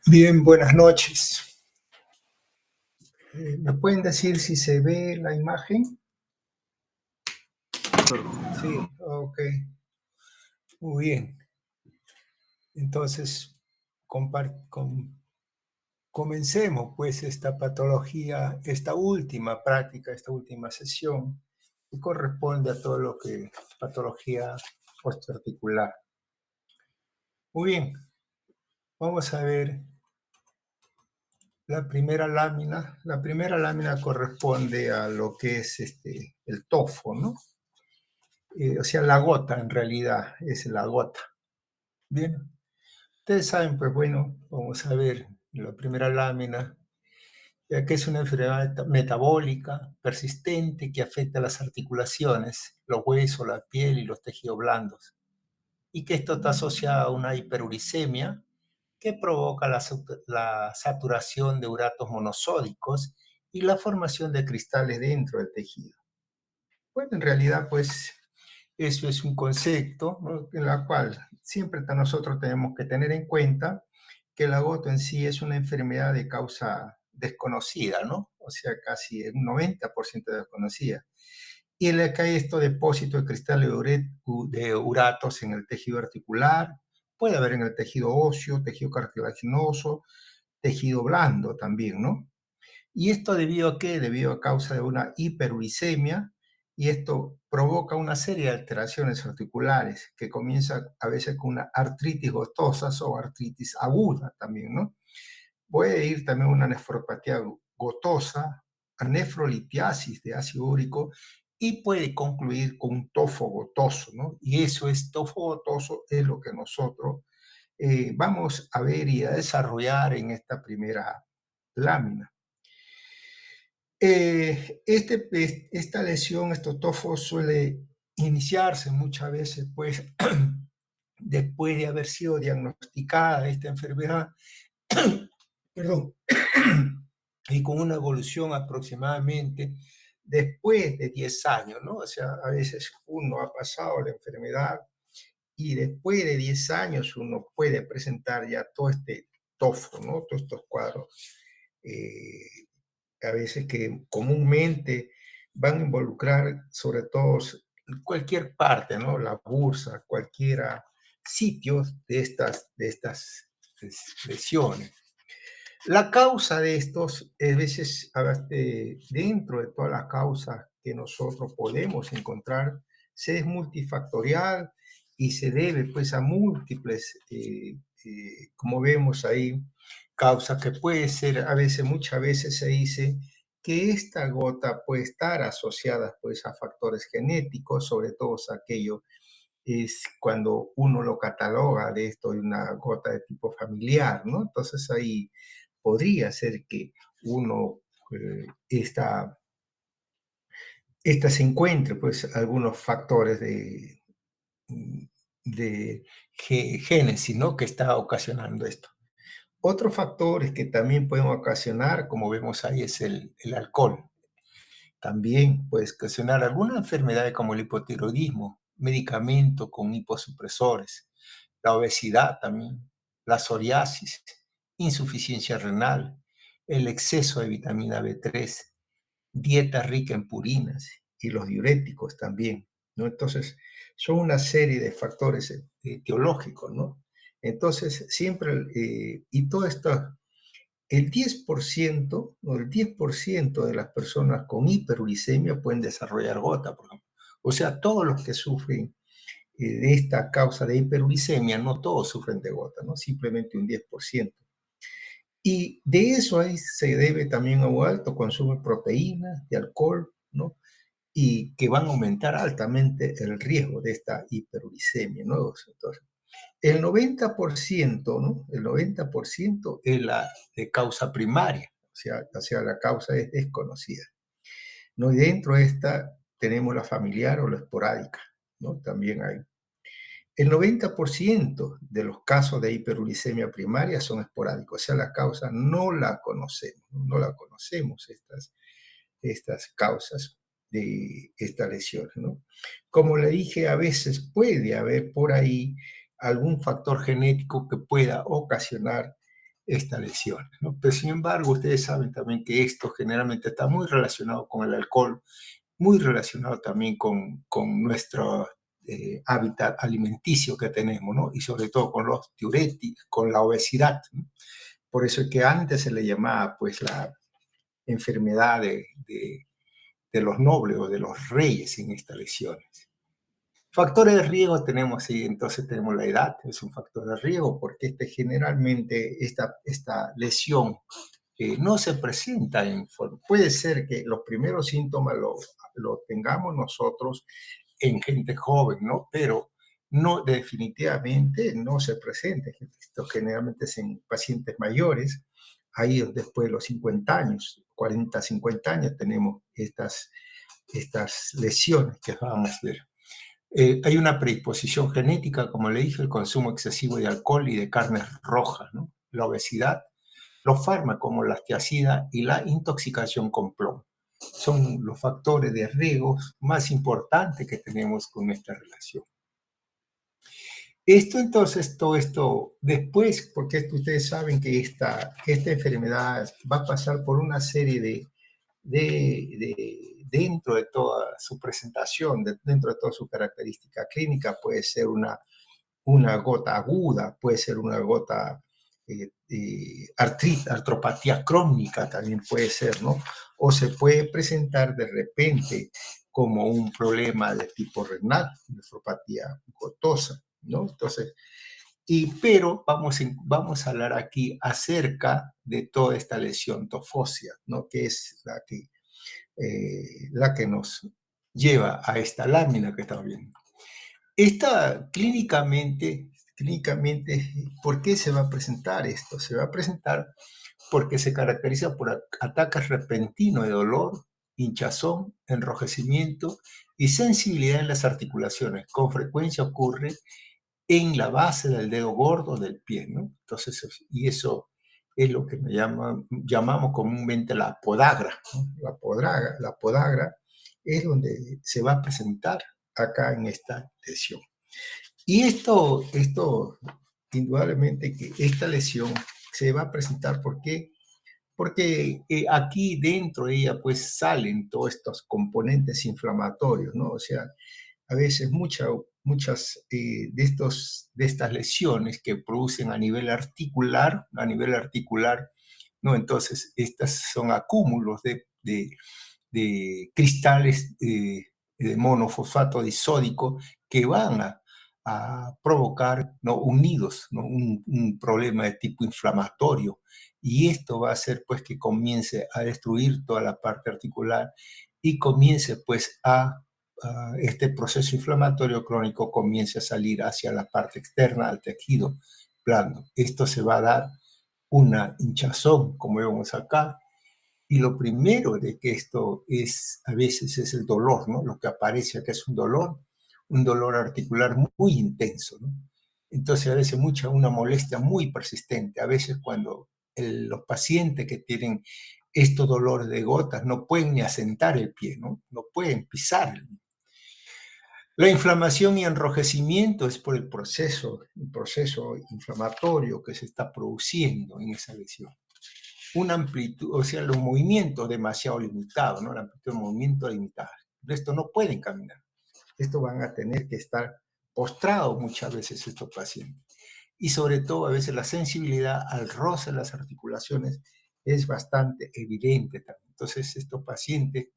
Bien, buenas noches. ¿Me pueden decir si se ve la imagen? Claro. Sí, ok, muy bien. Entonces, comencemos pues esta patología, esta última práctica, esta última sesión, que corresponde a todo lo que es patología osteoarticular. Muy bien, vamos a ver la primera lámina. La primera lámina corresponde a lo que es el tofo, ¿no? O sea, la gota en realidad es la gota. Bien, ustedes saben, pues bueno, vamos a ver la primera lámina, ya que es una enfermedad metabólica persistente que afecta a las articulaciones, los huesos, la piel y los tejidos blandos, y que esto está asociado a una hiperuricemia que provoca la saturación de uratos monosódicos y la formación de cristales dentro del tejido. Bueno, en realidad, pues eso es un concepto, ¿no?, en la cual siempre nosotros tenemos que tener en cuenta que el agoto en sí es una enfermedad de causa desconocida, ¿no? O sea, casi un 90% desconocida. Y en la que hay estos depósitos de cristales de uratos en el tejido articular, puede haber en el tejido óseo, tejido cartilaginoso, tejido blando también, ¿no? ¿Y esto debido a qué? Debido a causa de una hiperuricemia, y esto provoca una serie de alteraciones articulares que comienza a veces con una artritis gotosa o artritis aguda también, ¿no? Puede ir también una nefropatía gotosa, a nefrolitiasis de ácido úrico, y puede concluir con un tofo gotoso, ¿no? Y eso es, tofo gotoso es lo que nosotros vamos a ver y a desarrollar en esta primera lámina. Esta lesión, estos tofos, suele iniciarse muchas veces, pues, después de haber sido diagnosticada esta enfermedad, perdón, y con una evolución aproximadamente después de 10 años, ¿no? O sea, a veces uno ha pasado la enfermedad y después de 10 años uno puede presentar ya todo este tofo, ¿no? Todos estos cuadros eh, a veces que comúnmente van a involucrar sobre todo cualquier parte, ¿no? La bursa, cualquiera sitios de estas lesiones. La causa de estos, a veces, dentro de todas las causas que nosotros podemos encontrar, se es multifactorial y se debe pues a múltiples, como vemos ahí, causas que puede ser, a veces, muchas veces se dice que esta gota puede estar asociada pues a factores genéticos, sobre todo aquello es cuando uno lo cataloga de esto de una gota de tipo familiar, ¿no? Entonces ahí podría ser que uno, esta se encuentre, pues, algunos factores de génesis, ¿no? Que está ocasionando esto. Otros factores que también pueden ocasionar, como vemos ahí, es el alcohol. También puede ocasionar alguna enfermedad como el hipotiroidismo, medicamentos con hiposupresores, la obesidad también, la psoriasis, insuficiencia renal, el exceso de vitamina B3, dieta rica en purinas y los diuréticos también, ¿no? Entonces, son una serie de factores etiológicos, ¿no? Entonces, siempre, y todo esto, el 10%, o el 10% de las personas con hiperuricemia pueden desarrollar gota, por ejemplo. O sea, todos los que sufren de esta causa de hiperuricemia, no todos sufren de gota, ¿no? Simplemente un 10%. Y de eso ahí se debe también a un alto consumo de proteínas, de alcohol, ¿no? Y que van a aumentar altamente el riesgo de esta hiperuricemia, ¿no? Entonces, el 90%, ¿no? El 90% es la de causa primaria, o sea, la causa es desconocida, ¿no? Y dentro de esta tenemos la familiar o la esporádica, ¿no? También hay. El 90% de los casos de hiperuricemia primaria son esporádicos, o sea, la causa no la conocemos, no la conocemos estas causas de estas lesiones, ¿no? Como le dije, a veces puede haber por ahí algún factor genético que pueda ocasionar esta lesión, ¿no? Pero sin embargo, ustedes saben también que esto generalmente está muy relacionado con el alcohol, muy relacionado también con nuestro hábitat alimenticio que tenemos, ¿no? Y sobre todo con los diuréticos, con la obesidad, ¿no? Por eso es que antes se le llamaba pues la enfermedad de los nobles o de los reyes en estas lesiones. Factores de riesgo tenemos, sí, entonces tenemos la edad, es un factor de riesgo porque generalmente esta lesión no se presenta puede ser que los primeros síntomas lo tengamos nosotros en gente joven, ¿no? Pero no, definitivamente no se presenta. Esto generalmente es en pacientes mayores, ahí después de los 50 años, 40, 50 años tenemos estas lesiones que vamos a ver. Hay una predisposición genética, como le dije, el consumo excesivo de alcohol y de carnes rojas, ¿no? La obesidad, los fármacos como la tiacida y la intoxicación con plomo. Son los factores de riesgo más importantes que tenemos con nuestra relación. Todo esto, después, porque ustedes saben que esta enfermedad va a pasar por una serie dentro de toda su presentación, dentro de toda su característica clínica, puede ser una gota aguda, puede ser una gota artritis, artropatía crónica también puede ser, ¿no? O se puede presentar de repente como un problema de tipo renal, nefropatía gotosa, ¿no? Entonces, pero vamos a hablar aquí acerca de toda esta lesión tofósea, ¿no? Que es la que nos lleva a esta lámina que estamos viendo. Esta clínicamente, ¿por qué se va a presentar esto? Se va a presentar porque se caracteriza por ataques repentinos de dolor, hinchazón, enrojecimiento y sensibilidad en las articulaciones. Con frecuencia ocurre en la base del dedo gordo del pie, ¿no? Entonces, y eso es lo que llamamos comúnmente la podagra, ¿no? La podagra es donde se va a presentar acá en esta lesión. Y indudablemente que esta lesión se va a presentar porque aquí dentro de ella pues salen todos estos componentes inflamatorios, ¿no? O sea, a veces muchas de estas lesiones que producen a nivel articular, ¿no? Entonces, estas son acúmulos de cristales de monofosfato disódico que van a provocar, ¿no? Unidos, ¿no? Un problema de tipo inflamatorio. Y esto va a hacer pues que comience a destruir toda la parte articular y comience pues este proceso inflamatorio crónico comience a salir hacia la parte externa del tejido blando. Esto se va a dar una hinchazón, como vemos acá, y lo primero de que esto a veces es el dolor, ¿no? Lo que aparece acá es un dolor articular muy intenso, ¿no? Entonces a veces una molestia muy persistente. A veces cuando los pacientes que tienen estos dolores de gotas no pueden ni asentar el pie, ¿no? No pueden pisar. La inflamación y enrojecimiento es por el proceso inflamatorio que se está produciendo en esa lesión. Una amplitud, o sea, los movimientos demasiado limitados, ¿no? La amplitud de movimiento limitada. Esto no pueden caminar. Esto van a tener que estar postrados muchas veces estos pacientes. Y sobre todo, a veces la sensibilidad al roce de las articulaciones es bastante evidente también. Entonces, estos pacientes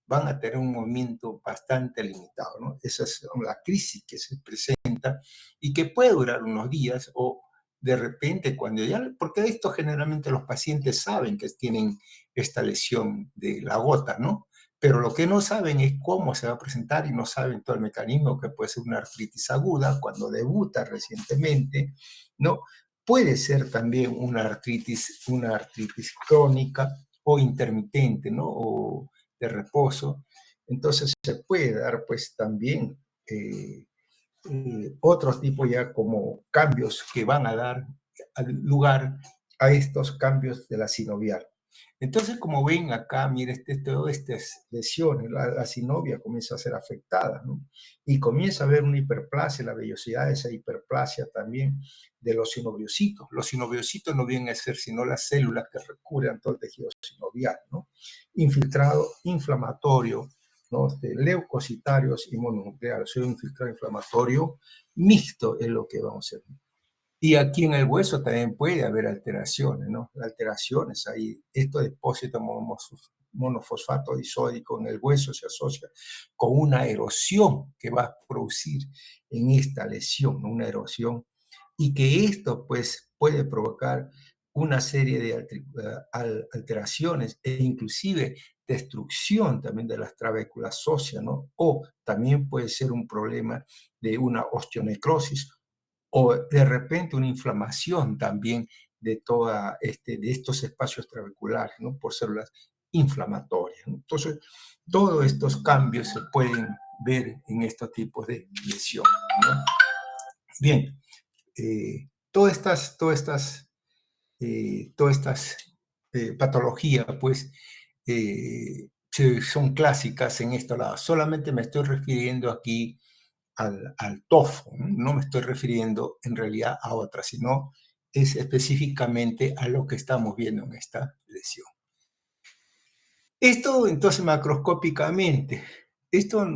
van a tener un movimiento bastante limitado, ¿no? Esa es la crisis que se presenta y que puede durar unos días o de repente porque esto generalmente los pacientes saben que tienen esta lesión de la gota, ¿no? Pero lo que no saben es cómo se va a presentar y no saben todo el mecanismo, que puede ser una artritis aguda cuando debuta recientemente, ¿no? Puede ser también una artritis crónica o intermitente, ¿no? O de reposo. Entonces se puede dar pues también otros tipos ya como cambios que van a dar lugar a estos cambios de la sinovial. Entonces, como ven acá, mire, todas estas lesiones, la sinovia comienza a ser afectada, ¿no? Y comienza a haber una hiperplasia, la vellosidad de esa hiperplasia también de los sinoviocitos. Los sinoviocitos no vienen a ser sino las células que recubren todo el tejido sinovial, ¿no? Infiltrado inflamatorio, ¿no? De leucocitarios y mononucleares, o un infiltrado inflamatorio mixto es lo que vamos a hacer. Y aquí en el hueso también puede haber alteraciones, ¿no? Alteraciones ahí. Esto depósito monofosfato disódico en el hueso se asocia con una erosión que va a producir en esta lesión, ¿no? Una erosión, y que esto pues puede provocar una serie de alteraciones e inclusive destrucción también de las trabéculas óseas, ¿no? O también puede ser un problema de una osteonecrosis o de repente una inflamación también de, de estos espacios trabeculares, ¿no? Por células inflamatorias, ¿no? Entonces, todos estos cambios se pueden ver en estos tipos de lesión, ¿no? Bien, todas estas patologías, pues, son clásicas en este lado. Solamente me estoy refiriendo aquí al TOFO, ¿no? No me estoy refiriendo en realidad a otra, sino es específicamente a lo que estamos viendo en esta lesión. Esto entonces macroscópicamente, estas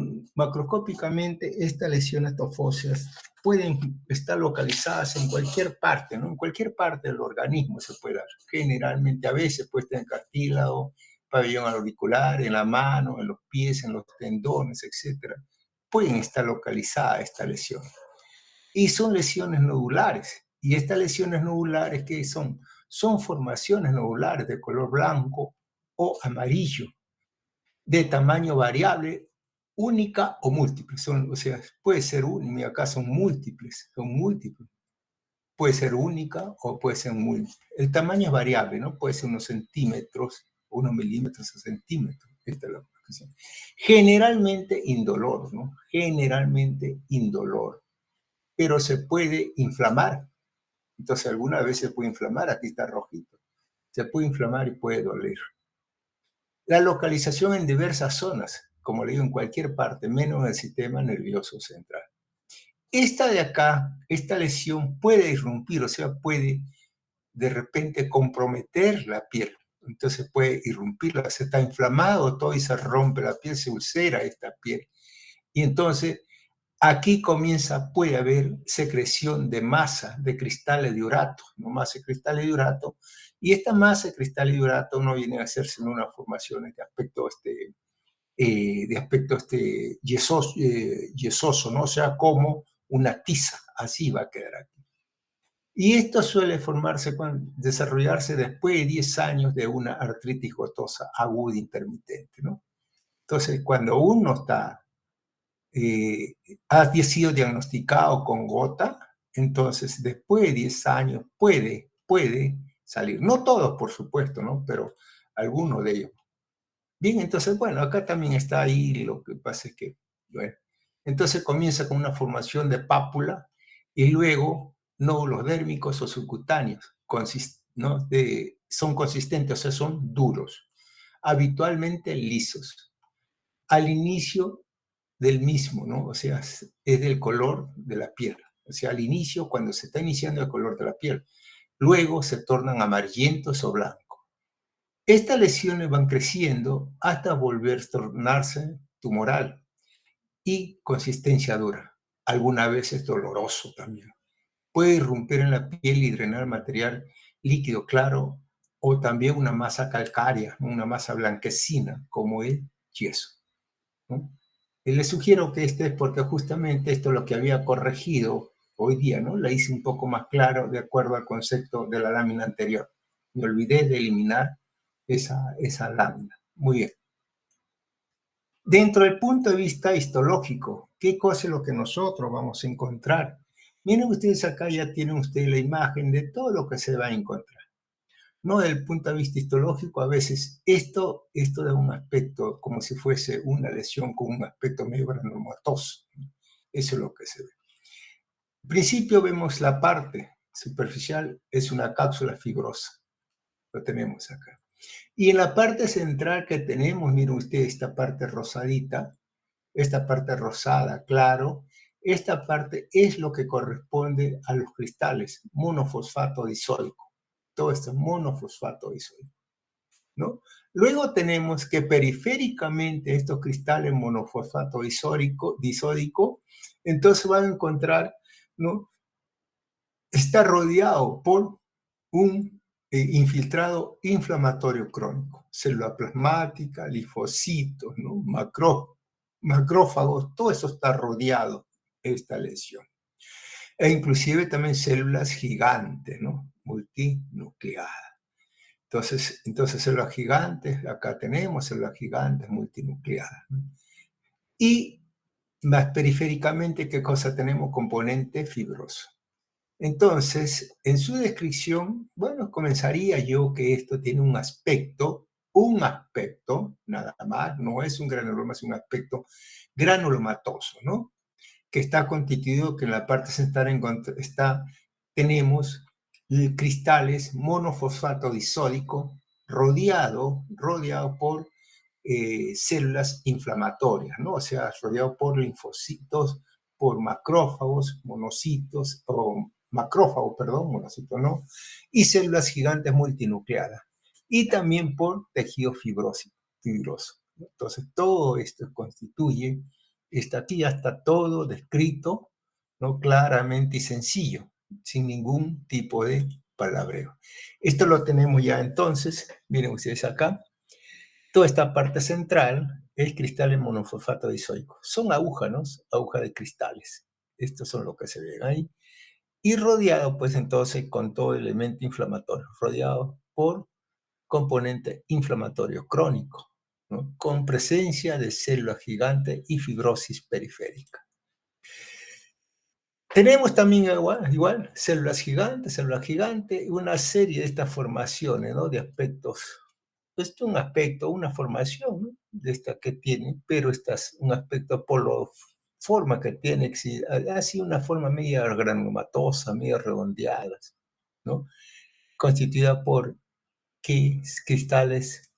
lesiones tofóseas pueden estar localizadas en cualquier parte, ¿no? En cualquier parte del organismo se puede dar. Generalmente a veces puede estar en cartílago, pabellón auricular, en la mano, en los pies, en los tendones, etc. Pueden estar localizadas esta lesión. Y son lesiones nodulares. Y estas lesiones nodulares, ¿qué son? Son formaciones nodulares de color blanco o amarillo, de tamaño variable, única o múltiple. O sea, puede ser única, acá son múltiples. Puede ser única o puede ser múltiple. El tamaño es variable, ¿no? Puede ser unos centímetros, unos milímetros o centímetros. Esta es la cuestión. Generalmente indolor, ¿no? Generalmente indolor, pero se puede inflamar. Entonces, algunas veces puede inflamar, aquí está rojito. Se puede inflamar y puede doler. La localización en diversas zonas, como le digo, en cualquier parte, menos en el sistema nervioso central. Esta de acá, esta lesión puede irrumpir, o sea, puede de repente comprometer la piel. Entonces puede irrumpirla, se está inflamado todo y se rompe la piel, se ulcera esta piel. Y entonces aquí puede haber secreción de masa de cristales de urato, ¿no? Masa de cristales de urato, y esta masa de cristales de urato no viene a hacerse en unas formaciones de aspecto yesoso, ¿no? O sea, como una tiza, así va a quedar aquí. Y esto suele desarrollarse después de 10 años de una artritis gotosa aguda intermitente, ¿no? Entonces, cuando uno ha sido diagnosticado con gota, entonces después de 10 años puede salir. No todos, por supuesto, ¿no? Pero algunos de ellos. Bien, entonces, bueno, acá también está ahí, lo que pasa es que, bueno, entonces comienza con una formación de pápula y luego nódulos dérmicos o subcutáneos, ¿no? Son consistentes, o sea, son duros, habitualmente lisos. Al inicio del mismo, ¿no? O sea, es del color de la piel. O sea, al inicio, cuando se está iniciando el color de la piel, luego se tornan amarillentos o blancos. Estas lesiones van creciendo hasta volver a tornarse tumoral y consistencia dura. Algunas veces doloroso también. Puede irrumpir en la piel y drenar material líquido claro o también una masa calcárea, una masa blanquecina como el yeso, ¿no? Y les sugiero que este es porque justamente esto es lo que había corregido hoy día, ¿no? La hice un poco más claro de acuerdo al concepto de la lámina anterior. Me olvidé de eliminar esa lámina. Muy bien. Dentro del punto de vista histológico, ¿qué cosa es lo que nosotros vamos a encontrar? Miren ustedes acá, ya tienen ustedes la imagen de todo lo que se va a encontrar. No desde el punto de vista histológico, a veces esto da un aspecto como si fuese una lesión con un aspecto medio granulomatoso. Eso es lo que se ve. En principio vemos la parte superficial, es una cápsula fibrosa. Lo tenemos acá. Y en la parte central que tenemos, miren ustedes esta parte rosadita, esta parte rosada, claro, esta parte es lo que corresponde a los cristales monofosfato disódico. Todo esto es monofosfato disódico, ¿no? Luego tenemos que periféricamente estos cristales monofosfato disódico, entonces van a encontrar, ¿no? Está rodeado por un infiltrado inflamatorio crónico, célula plasmática, linfocitos, ¿no? Macrófagos, todo eso está rodeado de esta lesión. E inclusive también células gigantes, ¿no? Multinucleadas. Entonces células gigantes, acá tenemos células gigantes multinucleadas, ¿no? Y más periféricamente, ¿qué cosa tenemos? Componente fibroso. Entonces, en su descripción, bueno, comenzaría yo que esto tiene un aspecto, nada más, no es un granuloma, es un aspecto granulomatoso, ¿no? Que está constituido, que en la parte central tenemos cristales monofosfato disódico rodeado por células inflamatorias, ¿no? O sea, rodeado por linfocitos, por macrófagos, monocitos, o macrófagos, perdón, monocitos, ¿no? Y células gigantes multinucleadas. Y también por tejido fibroso. Entonces, todo esto constituye, aquí ya está todo descrito, ¿no? Claramente y sencillo, sin ningún tipo de palabreo. Esto lo tenemos ya entonces, miren ustedes acá, toda esta parte central es cristales monofosfato disódico. Son agujas, ¿no? Agujas de cristales. Estos son los que se ven ahí. Y rodeado, pues entonces, con todo elemento inflamatorio, rodeado por componente inflamatorio crónico, ¿no? Con presencia de células gigantes y fibrosis periférica. Tenemos también igual células gigantes, una serie de estas formaciones, ¿no? De aspectos. Esto es un aspecto, una formación, ¿no? De esta que tiene, pero esta es un aspecto por la forma que tiene, así una forma media granulomatosa, media redondeada, ¿no? Constituida por cristales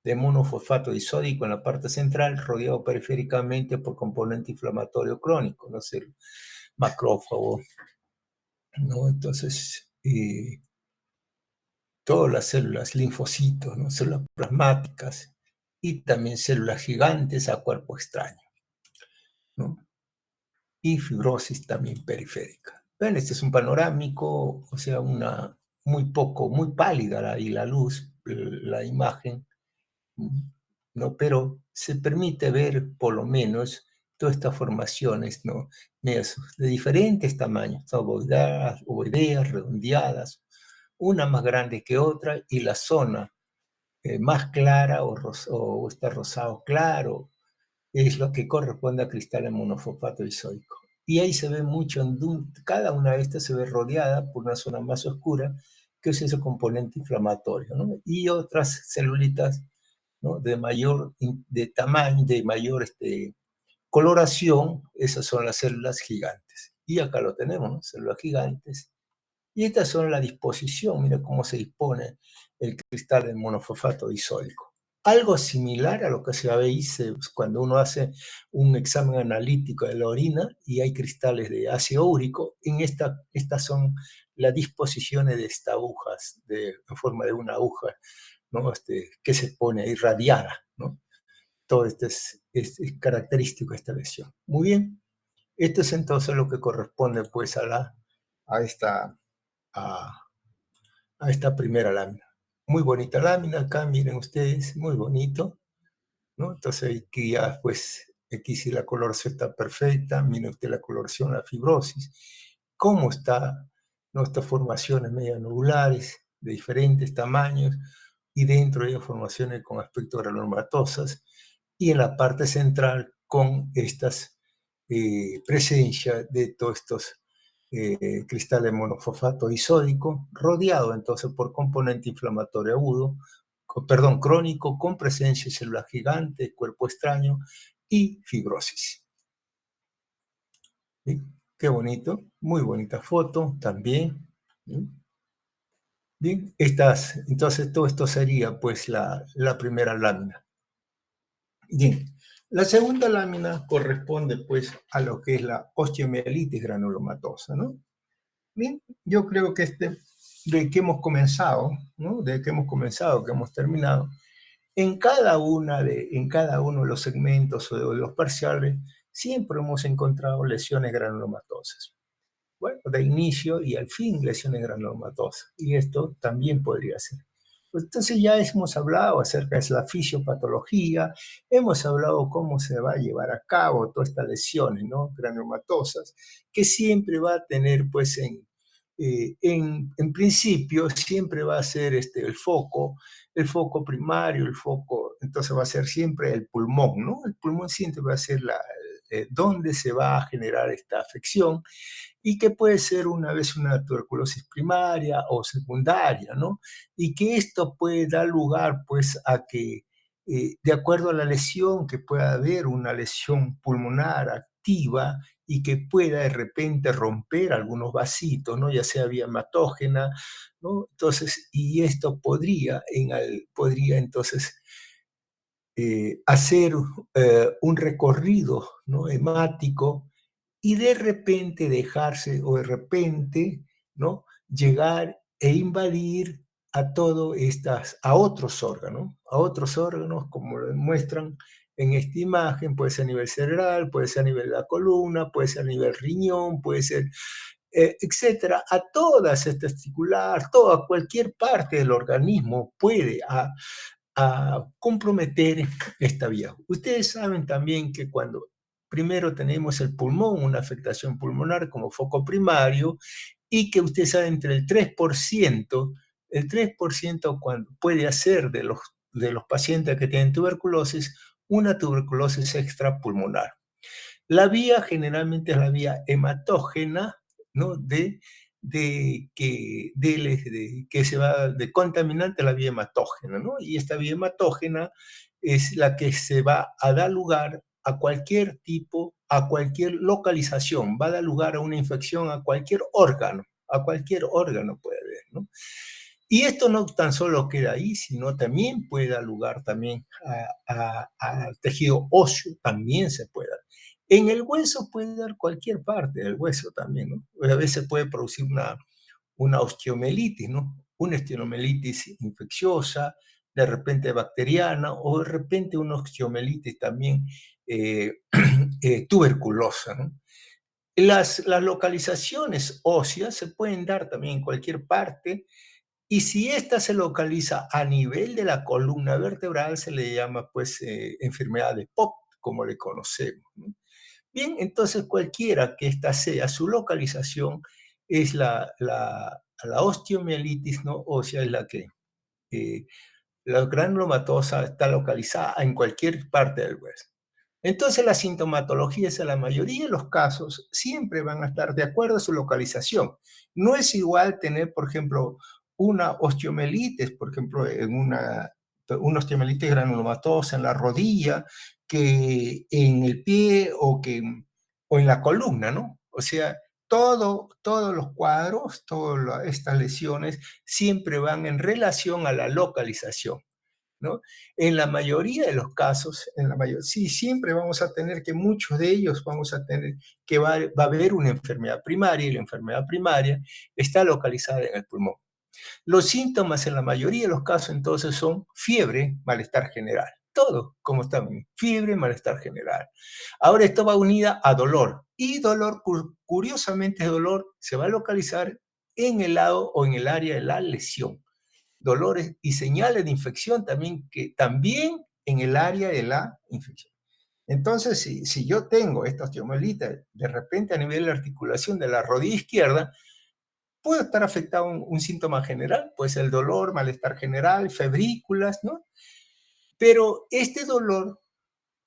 de monofosfato disódico en la parte central, rodeado periféricamente por componente inflamatorio crónico, ¿no? El macrófago, ¿no? Entonces, todas las células linfocitos, ¿no? Células plasmáticas y también células gigantes a cuerpo extraño, ¿no? Y fibrosis también periférica. Ven, este es un panorámico, o sea, muy pálida la luz, la imagen, ¿no? Pero se permite ver por lo menos todas estas formaciones, ¿no? De diferentes tamaños, ovoideas, redondeadas, una más grande que otra, y la zona más clara o está rosado claro es lo que corresponde a cristales monofosfato disódico. Y ahí se ve mucho, cada una de estas se ve rodeada por una zona más oscura, que es ese componente inflamatorio, ¿no? Y otras celulitas, ¿no? De tamaño, de mayor coloración, esas son las células gigantes. Y acá lo tenemos, ¿no? Células gigantes. Y estas son la disposición, mira cómo se dispone el cristal de monofosfato disódico. Algo similar a lo que se ve cuando uno hace un examen analítico de la orina y hay cristales de ácido úrico. Estas son las disposiciones de estas agujas, en forma de una aguja, ¿no? Que se pone ahí radiada, ¿no? Todo esto es característico de esta lesión. Muy bien, esto es entonces lo que corresponde pues a esta a, a esta primera lámina. Muy bonita lámina acá, miren ustedes, muy bonito, ¿no? Entonces aquí ya, pues, aquí sí la coloración está perfecta, miren usted la coloración, la fibrosis, cómo está, ¿no? Estas formaciones medio nodulares de diferentes tamaños y dentro de ellas formaciones con aspecto granulomatosas y en la parte central con estas presencia de todos estos cristales monofosfato disódico, rodeado entonces por componente inflamatorio agudo, crónico, con presencia de células gigantes, cuerpo extraño y fibrosis. ¿Sí? Qué bonito, muy bonita foto también. ¿Sí? Bien, entonces todo esto sería pues la primera lámina. Bien, la segunda lámina corresponde pues a lo que es la osteomielitis granulomatosa, ¿no? Bien, yo creo que de que hemos comenzado, ¿no? De que hemos comenzado, que hemos terminado, en cada uno de los segmentos o de los parciales, siempre hemos encontrado lesiones granulomatosas. Bueno, de inicio y al fin lesiones granulomatosas. Y esto también podría ser. Pues entonces ya hemos hablado acerca de la fisiopatología, hemos hablado cómo se va a llevar a cabo todas estas lesiones, ¿no? Granulomatosas, que siempre va a tener, pues, en principio, siempre va a ser el foco primario, entonces va a ser siempre el pulmón, ¿no? El pulmón siempre va a ser donde se va a generar esta afección y que puede ser una vez una tuberculosis primaria o secundaria, ¿no? Y que esto puede dar lugar, pues, a que, de acuerdo a la lesión, que pueda haber una lesión pulmonar activa y que pueda de repente romper algunos vasitos, ¿no? Ya sea vía hematógena, ¿no? Entonces, y esto podría entonces hacer un recorrido, ¿no? Hemático y de repente dejarse o de repente, ¿no? Llegar e invadir a otros órganos como lo muestran en esta imagen, puede ser a nivel cerebral, puede ser a nivel de la columna, puede ser a nivel riñón, puede ser, etcétera, a todas estas testicular, toda cualquier parte del organismo puede a comprometer esta vía. Ustedes saben también que cuando primero tenemos el pulmón, una afectación pulmonar como foco primario, y que ustedes saben entre el 3% cuando puede hacer de los pacientes que tienen tuberculosis, una tuberculosis extrapulmonar. La vía generalmente es la vía hematógena, ¿no? Que se va de contaminante a la vía hematógena, ¿no? Y esta vía hematógena es la que se va a dar lugar a cualquier tipo, a cualquier localización, va a dar lugar a una infección a cualquier órgano puede haber, ¿no? Y esto no tan solo queda ahí, sino también puede dar lugar también al tejido óseo, también se puede dar. En el hueso puede dar cualquier parte del hueso también, ¿no? A veces puede producir una osteomelitis, ¿no? Una osteomelitis infecciosa, de repente bacteriana, o de repente una osteomelitis también eh, tuberculosa, ¿no? Las localizaciones óseas se pueden dar también en cualquier parte, y si esta se localiza a nivel de la columna vertebral, se le llama pues enfermedad de POP, como le conocemos, ¿no? Bien, entonces cualquiera que esta sea su localización es la osteomielitis, ¿no? Ósea es eh, la granulomatosa está localizada en cualquier parte del hueso. Entonces las sintomatologías en la mayoría de los casos siempre van a estar de acuerdo a su localización. No es igual tener, por ejemplo, una osteomelitis, por ejemplo, una osteomelitis granulomatosa en la rodilla, que en el pie o en la columna, ¿no? O sea, todos los cuadros, todas estas lesiones siempre van en relación a la localización, ¿no? En la mayoría de los casos, sí, siempre vamos a tener que muchos de ellos vamos a tener que va a haber una enfermedad primaria y la enfermedad primaria está localizada en el pulmón. Los síntomas en la mayoría de los casos entonces son fiebre, malestar general. Todo, como está bien, fiebre, malestar general. Ahora esto va unida a dolor y dolor, curiosamente dolor se va a localizar en el lado o en el área de la lesión, dolores y señales de infección también, que también en el área de la infección. Entonces, si yo tengo esta osteomielitis de repente a nivel de la articulación de la rodilla izquierda, puede estar afectado un síntoma general, puede ser el dolor, malestar general, febrículas, ¿no? Pero este dolor,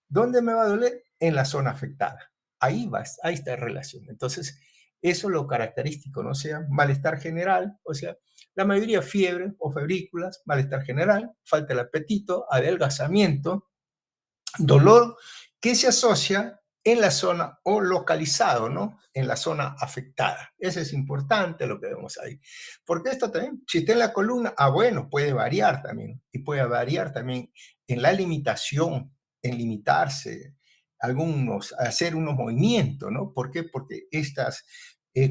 ¿dónde me va a doler? En la zona afectada. Ahí está la relación. Entonces, eso es lo característico, ¿no? O sea, malestar general, o sea, la mayoría fiebre o febrículas, malestar general, falta el apetito, adelgazamiento, dolor que se asocia en la zona o localizado, ¿no? En la zona afectada. Eso es importante lo que vemos ahí. Porque esto también, si está en la columna, bueno, puede variar también. Y puede variar también en la limitación, en limitarse, hacer unos movimientos, ¿no? ¿Por qué? Porque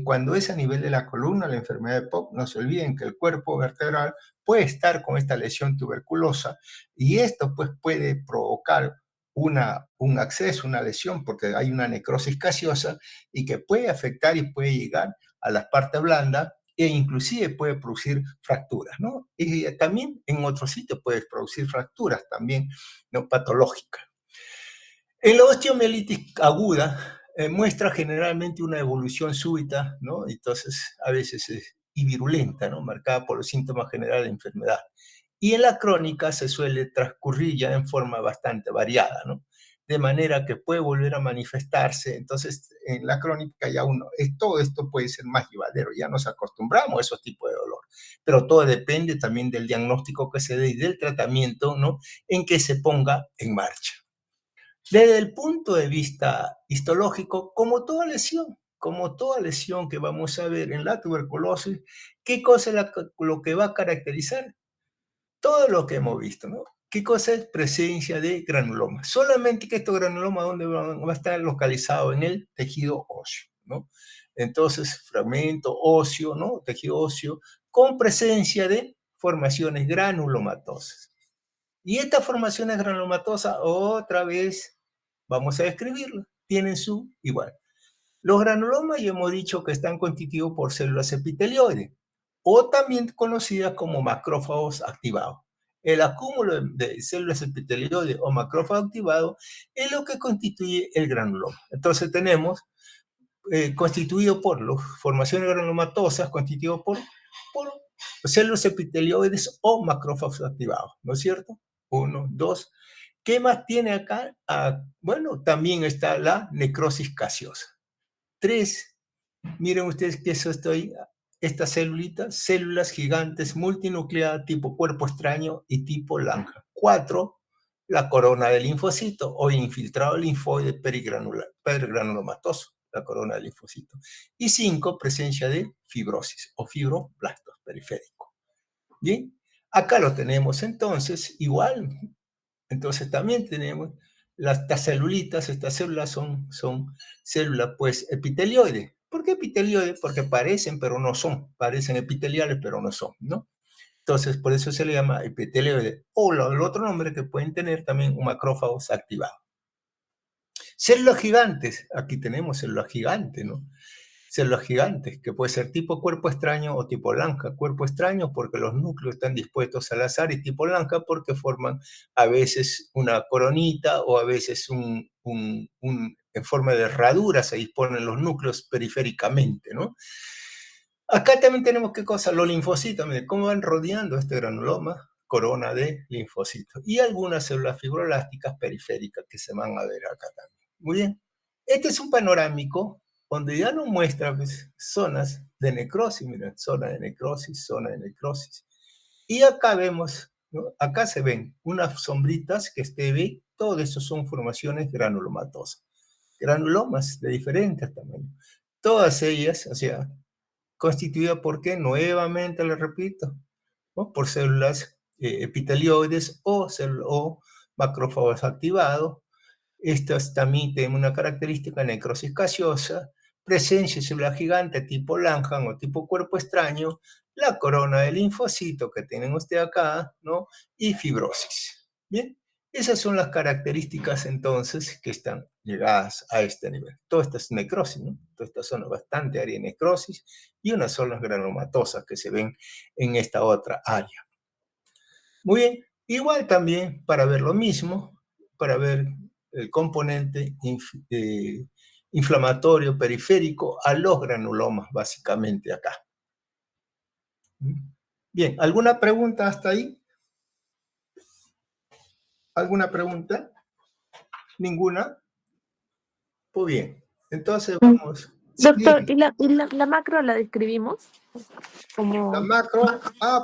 cuando es a nivel de la columna, la enfermedad de POC, no se olviden que el cuerpo vertebral puede estar con esta lesión tuberculosa y esto pues puede provocar un acceso, una lesión, porque hay una necrosis gaseosa y que puede afectar y puede llegar a las partes blandas e inclusive puede producir fracturas, ¿no? Y también en otros sitios puede producir fracturas también, ¿no? Patológicas. En la osteomielitis aguda muestra generalmente una evolución súbita, ¿no? Entonces, a veces y virulenta, ¿no? Marcada por los síntomas generales de enfermedad. Y en la crónica se suele transcurrir ya en forma bastante variada, ¿no? De manera que puede volver a manifestarse. Entonces, en la crónica ya todo esto puede ser más llevadero, ya nos acostumbramos a esos tipos de dolor. Pero todo depende también del diagnóstico que se dé y del tratamiento, ¿no? En que se ponga en marcha. Desde el punto de vista histológico, como toda lesión que vamos a ver en la tuberculosis, ¿qué cosa es lo que va a caracterizar? Todo lo que hemos visto, ¿no? ¿Qué cosa es presencia de granuloma? Solamente que estos granulomas, ¿dónde va a estar localizado? En el tejido óseo, ¿no? Entonces, fragmento óseo, ¿no? Tejido óseo, con presencia de formaciones granulomatosas. Y estas formaciones granulomatosas, otra vez, vamos a describirlas, tienen su igual. Los granulomas ya hemos dicho que están constituidos por células epitelioides, o también conocidas como macrófagos activados. El acúmulo de células epitelioides o macrófagos activados es lo que constituye el granuloma. Entonces tenemos constituido por las formaciones granulomatosas, constituido por células epitelioides o macrófagos activados, ¿no es cierto? Uno, dos. ¿Qué más tiene acá? Bueno, también está la necrosis gaseosa. Tres, miren ustedes que eso estoy, estas celulitas, células gigantes multinucleadas tipo cuerpo extraño y tipo Langhans. Cuatro, la corona del linfocito o infiltrado linfoide perigranulomatoso, la corona del linfocito. Y cinco, presencia de fibrosis o fibroblastos periféricos. Bien, acá lo tenemos entonces igual. Entonces también tenemos estas celulitas, estas células son células pues epitelioides. ¿Por qué epitelioides? Porque parecen pero no son, parecen epiteliales pero no son, ¿no? Entonces por eso se le llama epitelioide. O el otro nombre que pueden tener también un macrófagos activado. Células gigantes, aquí tenemos células gigantes, ¿no? Células gigantes, que puede ser tipo cuerpo extraño o tipo Langhans. Cuerpo extraño porque los núcleos están dispuestos al azar y tipo Langhans porque forman a veces una coronita o a veces en forma de herradura se disponen los núcleos periféricamente, ¿no? Acá también tenemos qué cosa, los linfocitos, miren cómo van rodeando este granuloma, corona de linfocitos y algunas células fibroblásticas periféricas que se van a ver acá también. Muy bien. Este es un panorámico donde ya nos muestra pues, zonas de necrosis, miren, zona de necrosis, zona de necrosis. Y acá vemos, ¿no? Acá se ven unas sombritas que usted ve, todo eso son formaciones granulomatosas. Granulomas de diferentes tamaños. Todas ellas, o sea, constituidas por qué, nuevamente le repito, ¿no? Por células epitelioides o macrófagos activados. Estas también tienen una característica necrosis gaseosa, presencia de célula gigante tipo Langhans o tipo cuerpo extraño, la corona del linfocito que tienen usted acá, ¿no? Y fibrosis. Bien, esas son las características entonces que están llegadas a este nivel. Toda esta es necrosis, ¿no? Toda esta zona bastante área de necrosis y unas zonas granulomatosas que se ven en esta otra área. Muy bien, igual también para ver lo mismo, para ver el componente inflamatorio periférico a los granulomas, básicamente acá. Bien, ¿alguna pregunta hasta ahí? ¿Alguna pregunta? ¿Ninguna? Pues bien, entonces vamos. Doctor, Sí, ¿y la macro la describimos? la Como... macro,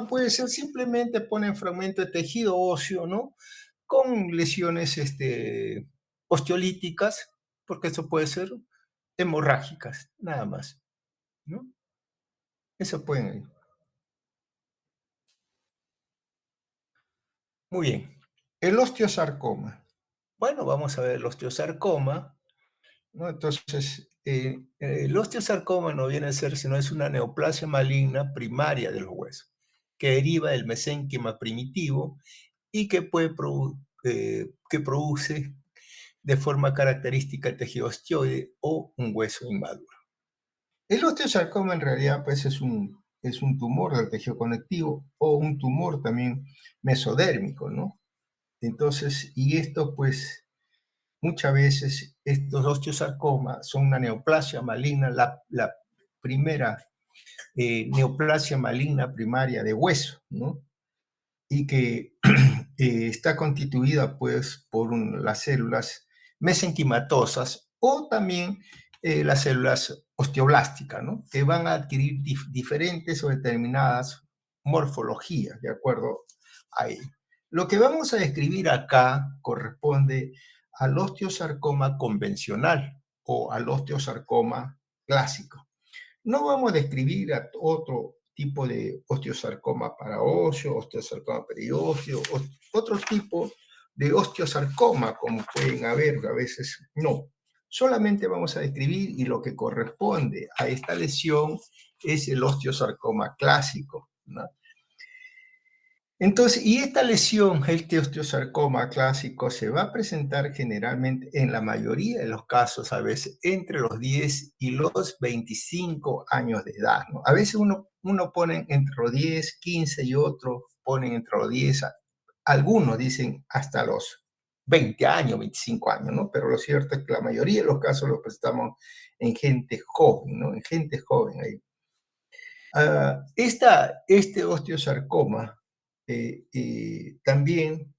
puede ser simplemente ponen fragmento de tejido óseo, ¿no? Con lesiones osteolíticas, porque eso puede ser hemorrágicas, nada más, ¿no? Eso pueden. Muy bien. El osteosarcoma. Bueno, vamos a ver el osteosarcoma, ¿no? Entonces, el osteosarcoma no viene a ser sino es una neoplasia maligna primaria de los huesos, que deriva del mesénquima primitivo y que produce de forma característica el tejido osteoide o un hueso inmaduro. El osteosarcoma en realidad pues es un tumor del tejido conectivo o un tumor también mesodérmico, ¿no? Entonces, y esto pues muchas veces estos osteosarcomas son una neoplasia maligna, la primera neoplasia maligna primaria de hueso, ¿no? Y que está constituida pues por las células mesenquimatosas o también las células osteoblásticas, ¿no? Que van a adquirir diferentes o determinadas morfologías de acuerdo a ello. Lo que vamos a describir acá corresponde al osteosarcoma convencional o al osteosarcoma clásico. No vamos a describir a otro tipo de osteosarcoma paraóseo, osteosarcoma periósteo, otro tipo de osteosarcoma, como pueden haber, a veces no. Solamente vamos a describir y lo que corresponde a esta lesión es el osteosarcoma clásico, ¿no? Entonces, y esta lesión, este osteosarcoma clásico, se va a presentar generalmente en la mayoría de los casos, a veces entre los 10 y los 25 años de edad, ¿no? A veces uno pone entre los 10, 15 y otros ponen entre los 10, algunos dicen hasta los 20 años, 25 años, ¿no? Pero lo cierto es que la mayoría de los casos los presentamos en gente joven, ¿no? En gente joven ahí. Este osteosarcoma también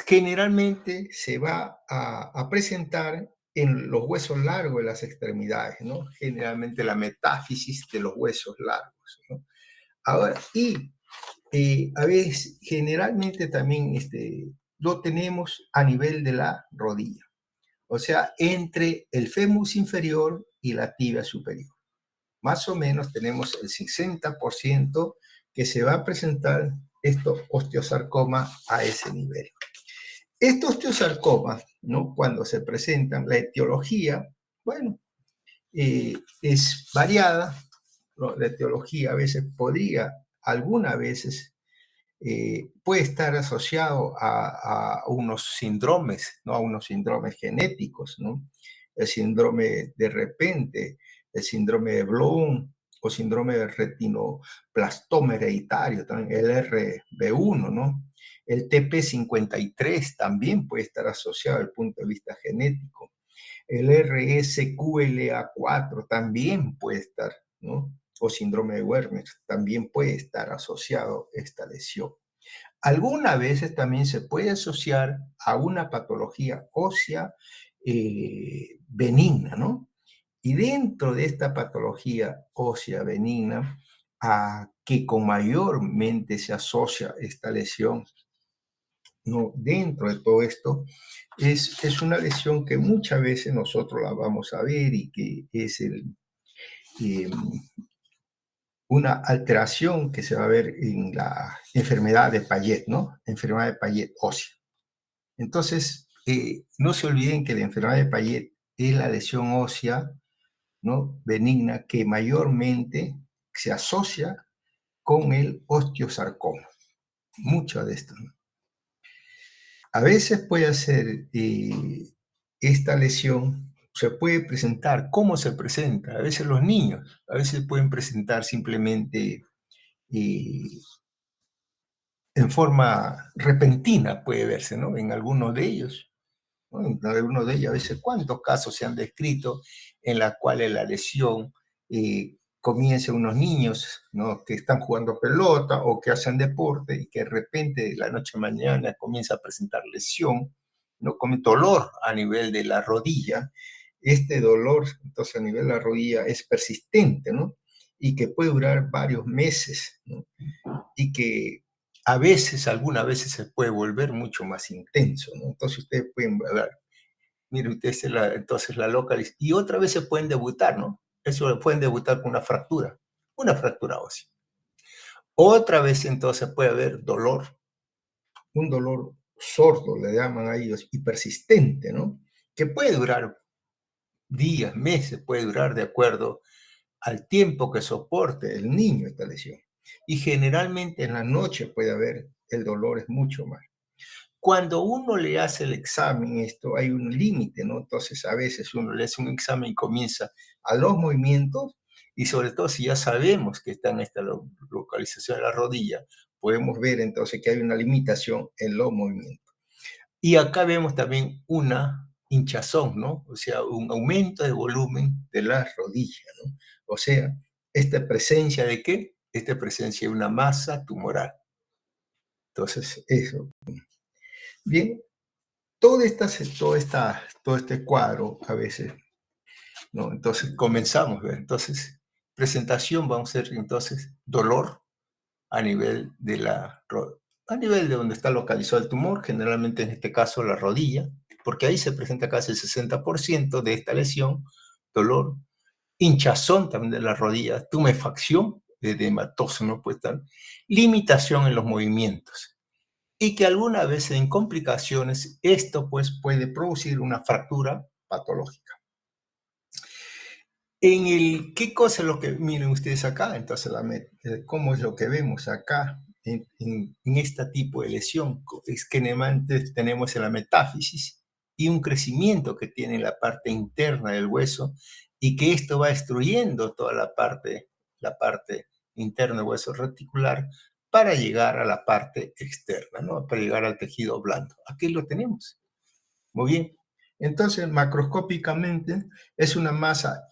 generalmente se va a presentar en los huesos largos de las extremidades, ¿no? Generalmente la metáfisis de los huesos largos, ¿no? Ahora, a veces, generalmente también lo tenemos a nivel de la rodilla, o sea, entre el fémur inferior y la tibia superior. Más o menos tenemos el 60% que se va a presentar estos osteosarcomas a ese nivel. Estos osteosarcomas, ¿no? Cuando se presentan, la etiología, bueno, es variada, ¿no? La etiología a veces algunas veces, puede estar asociado a unos síndromes, ¿no? A unos síndromes genéticos, ¿no? El síndrome de repente, el síndrome de Bloom o síndrome de retinoblastoma hereditario, también el RB1, ¿no? El TP53 también puede estar asociado desde el punto de vista genético. El RSQLA4 también puede estar, ¿no? O síndrome de Werner también puede estar asociado a esta lesión. Algunas veces también se puede asociar a una patología ósea benigna, ¿no? Y dentro de esta patología ósea benigna, a que con mayormente se asocia esta lesión, ¿no? Dentro de todo esto, es una lesión que muchas veces nosotros la vamos a ver y que es eh, una alteración que se va a ver en la enfermedad de Payet, ¿no? Enfermedad de Payet ósea. Entonces, no se olviden que la enfermedad de Payet es la lesión ósea, ¿no? Benigna que mayormente se asocia con el osteosarcoma. Mucho de esto, ¿no? A veces puede ser esta lesión, se puede presentar. ¿Cómo se presenta? A veces los niños, a veces pueden presentar simplemente eh, en forma repentina, puede verse, ¿no? En algunos de ellos, ¿no? En algunos de ellos, a veces, ¿cuántos casos se han descrito en los cuales la lesión comienza en unos niños, ¿no? Que están jugando pelota o que hacen deporte y que de repente de la noche a mañana comienza a presentar lesión, ¿no? Con dolor a nivel de la rodilla. Este dolor, entonces, a nivel de la rodilla es persistente, ¿no? Y que puede durar varios meses, ¿no? Y que a veces, algunas veces se puede volver mucho más intenso, ¿no? Entonces ustedes pueden ver Mire usted, entonces la localización. Y otra vez se pueden debutar, ¿no? Eso lo pueden debutar con una fractura ósea. Otra vez entonces puede haber dolor, un dolor sordo, le llaman a ellos, y persistente, ¿no? Que puede durar días, meses, puede durar de acuerdo al tiempo que soporte el niño esta lesión. Y generalmente en la noche puede haber, el dolor es mucho más. Cuando uno le hace el examen, esto hay un límite, ¿no? Entonces a veces uno le hace un examen y comienza a los movimientos, y sobre todo si ya sabemos que está en esta localización de la rodilla, podemos ver entonces que hay una limitación en los movimientos. Y acá vemos también una hinchazón, ¿no? O sea, un aumento de volumen de la rodilla, ¿no? O sea, esta presencia de ¿qué? Esta presencia de una masa tumoral. Entonces, eso. Bien, todo este cuadro a veces, ¿no? Entonces comenzamos, ¿ver? Entonces, presentación, vamos a hacer entonces dolor a nivel a nivel de donde está localizado el tumor, generalmente en este caso la rodilla, porque ahí se presenta casi el 60% de esta lesión, dolor, hinchazón también de la rodilla, tumefacción de hematoso, ¿no? Pues tal, limitación en los movimientos. Y que alguna vez en complicaciones esto pues puede producir una fractura patológica. ¿Qué cosa es lo que miren ustedes acá? Entonces, ¿cómo es lo que vemos acá en este tipo de lesión? Es que tenemos en la metáfisis y un crecimiento que tiene la parte interna del hueso, y que esto va destruyendo toda la parte interna del hueso reticular para llegar a la parte externa, ¿no? Para llegar al tejido blando. Aquí lo tenemos. Muy bien. Entonces, macroscópicamente es una masa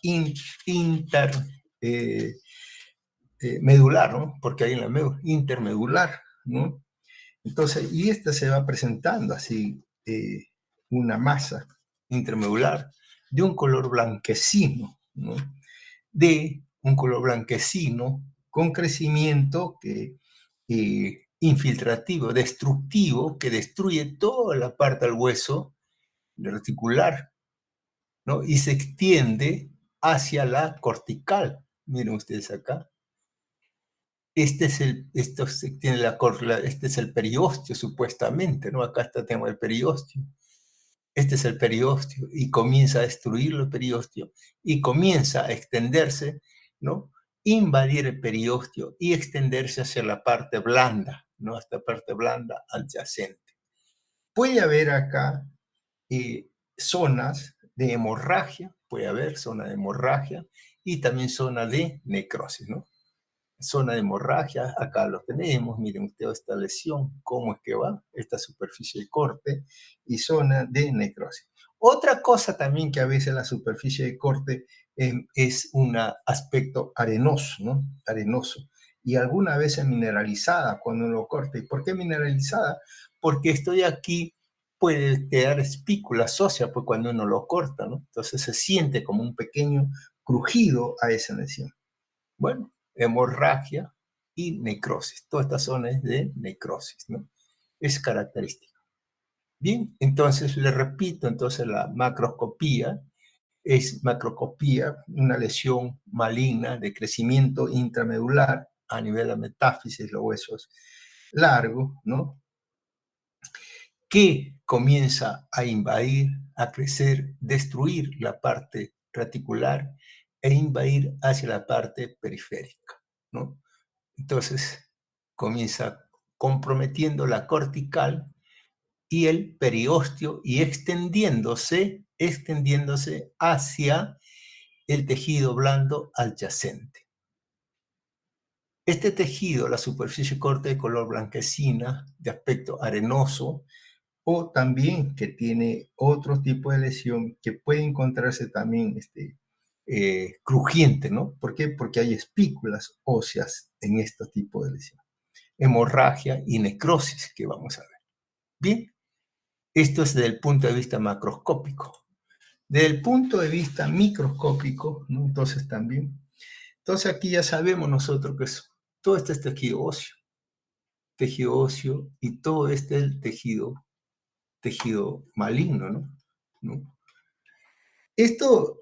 medular, ¿no? Porque hay en la intermedular, ¿no? Entonces, y esta se va presentando así, una masa intermedular de un color blanquecino, ¿no? De un color blanquecino con crecimiento infiltrativo, destructivo, que destruye toda la parte del hueso reticular, ¿no? Y se extiende hacia la cortical. Miren ustedes acá. Este es el periósteo, supuestamente, ¿no? Acá tenemos el periósteo. Este es el periósteo, y comienza a destruir el periósteo y comienza a extenderse, ¿no? Invadir el periósteo y extenderse hacia la parte blanda, ¿no? Esta parte blanda adyacente. Puede haber acá zonas de hemorragia, puede haber zona de hemorragia y también zona de necrosis, ¿no? Zona de hemorragia, acá lo tenemos, miren ustedes esta lesión, cómo es que va, esta superficie de corte, y zona de necrosis. Otra cosa también que a veces la superficie de corte es un aspecto arenoso, ¿no? Arenoso. Y algunas veces mineralizada cuando uno lo corta. ¿Y por qué mineralizada? Porque estoy aquí, puede quedar espículas óseas pues, cuando uno lo corta, ¿no? Entonces se siente como un pequeño crujido a esa lesión. Bueno, hemorragia y necrosis. Toda esta zona es de necrosis, ¿no? Es característica. Bien, entonces le repito, entonces la macroscopía es una lesión maligna de crecimiento intramedular a nivel de metáfisis, los huesos largos, ¿no? Que comienza a invadir, a crecer, destruir la parte reticular e invadir hacia la parte periférica, ¿no? Entonces comienza comprometiendo la cortical y el periósteo y extendiéndose hacia el tejido blando adyacente. Este tejido, la superficie corta de color blanquecina, de aspecto arenoso, o también que tiene otro tipo de lesión que puede encontrarse también crujiente, ¿no? ¿Por qué? Porque hay espículas óseas en este tipo de lesión. Hemorragia y necrosis que vamos a ver. Bien, esto es desde el punto de vista macroscópico. Desde el punto de vista microscópico, ¿no? Entonces también. Entonces aquí ya sabemos nosotros que todo este es tejido óseo y todo este es el tejido maligno, ¿no? Esto,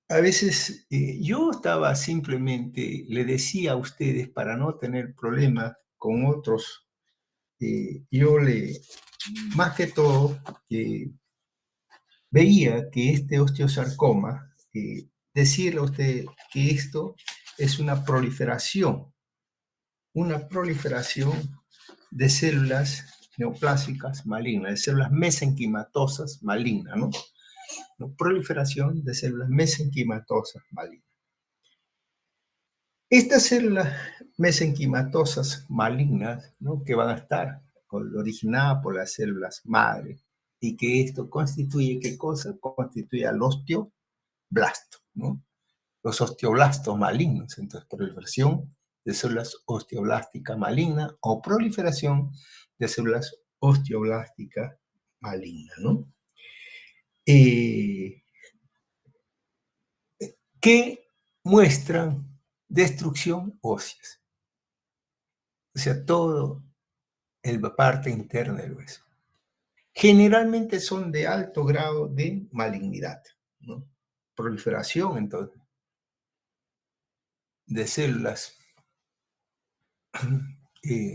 a veces, yo estaba simplemente, le decía a ustedes, para no tener problemas con otros, yo más que todo, veía que este osteosarcoma, decirle a usted que esto es una proliferación de células neoplásicas malignas, de células mesenquimatosas malignas, ¿no? ¿No? Proliferación de células mesenquimatosas malignas. Estas células mesenquimatosas malignas, ¿no? Que van a estar originadas por las células madre, y que esto constituye, ¿qué cosa? Constituye al osteoblasto, ¿no? Los osteoblastos malignos. Entonces, proliferación de células osteoblásticas malignas o proliferación de células osteoblásticas malignas, ¿no? Que muestran destrucción ósea. O sea, todo la parte interna del hueso. Generalmente son de alto grado de malignidad, ¿no? Proliferación, entonces, de células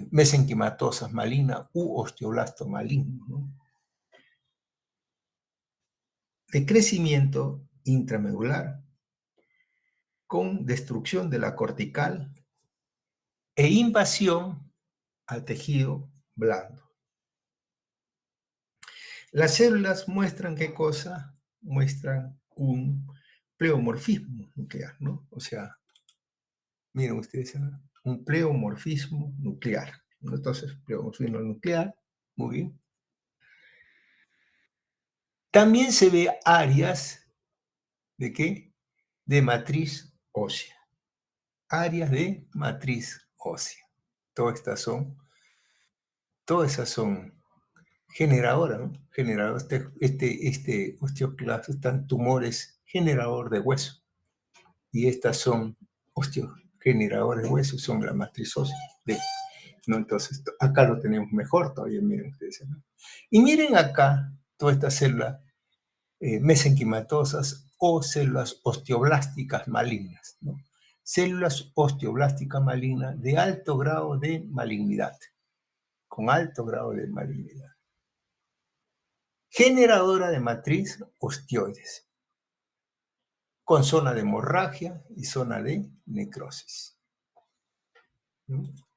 mesenquimatosas malignas u osteoblastos malignos, ¿no? De crecimiento intramedular con destrucción de la cortical e invasión al tejido blando. Las células muestran ¿qué cosa? Muestran un pleomorfismo nuclear, ¿no? O sea, miren ustedes, ¿no? Un pleomorfismo nuclear, ¿no? Entonces, pleomorfismo nuclear, muy bien. También se ve áreas de ¿qué? De matriz ósea. Áreas de matriz ósea. Todas esas son generadoras, ¿no? Generador, este osteoclasto, están tumores generador de hueso. Y estas son osteogeneradores de hueso, son la matriz ósea. ¿No? Entonces, acá lo tenemos mejor todavía, miren ustedes, ¿no? Y miren acá todas estas células mesenquimatosas o células osteoblásticas malignas, ¿no? Células osteoblásticas malignas de alto grado de malignidad, con alto grado de malignidad. Generadora de matriz osteoides, con zona de hemorragia y zona de necrosis.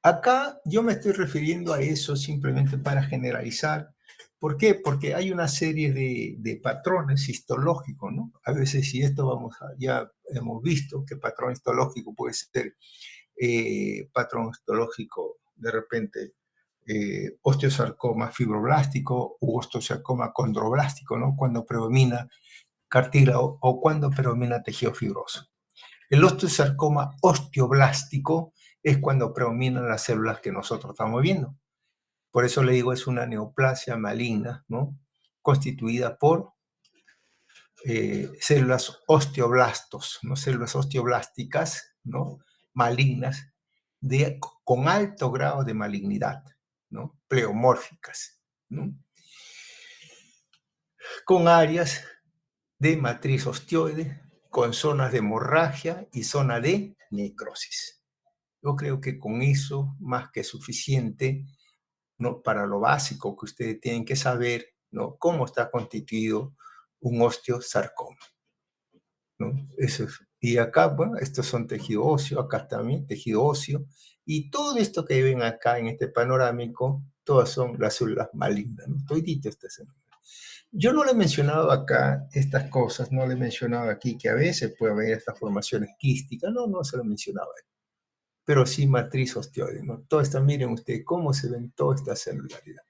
Acá yo me estoy refiriendo a eso simplemente para generalizar. ¿Por qué? Porque hay una serie de patrones histológicos, ¿no? A veces, si esto ya hemos visto que patrón histológico puede ser patrón histológico de repente osteosarcoma fibroblástico u osteosarcoma condroblástico, ¿no? Cuando predomina cartílago o cuando predomina tejido fibroso. El osteosarcoma osteoblástico es cuando predominan las células que nosotros estamos viendo. Por eso le digo, es una neoplasia maligna, ¿no? Constituida por células osteoblastos, ¿no? Células osteoblásticas, ¿no? Malignas, con alto grado de malignidad, ¿no? Pleomórficas, ¿no? Con áreas de matriz osteoide, con zonas de hemorragia y zona de necrosis. Yo creo que con eso, más que suficiente, ¿no? Para lo básico que ustedes tienen que saber, ¿no? Cómo está constituido un osteosarcoma, ¿no? Eso es. Y acá, bueno, estos son tejido óseo, acá también tejido óseo, y todo esto que ven acá en este panorámico, todas son las células malignas, ¿no? Todito este célula. Yo no le he mencionado acá estas cosas, no le he mencionado aquí que a veces puede haber estas formaciones quísticas, no se lo he mencionado ahí, pero sí matriz osteoide, ¿no? Todo esto, miren ustedes cómo se ven toda esta celularidad.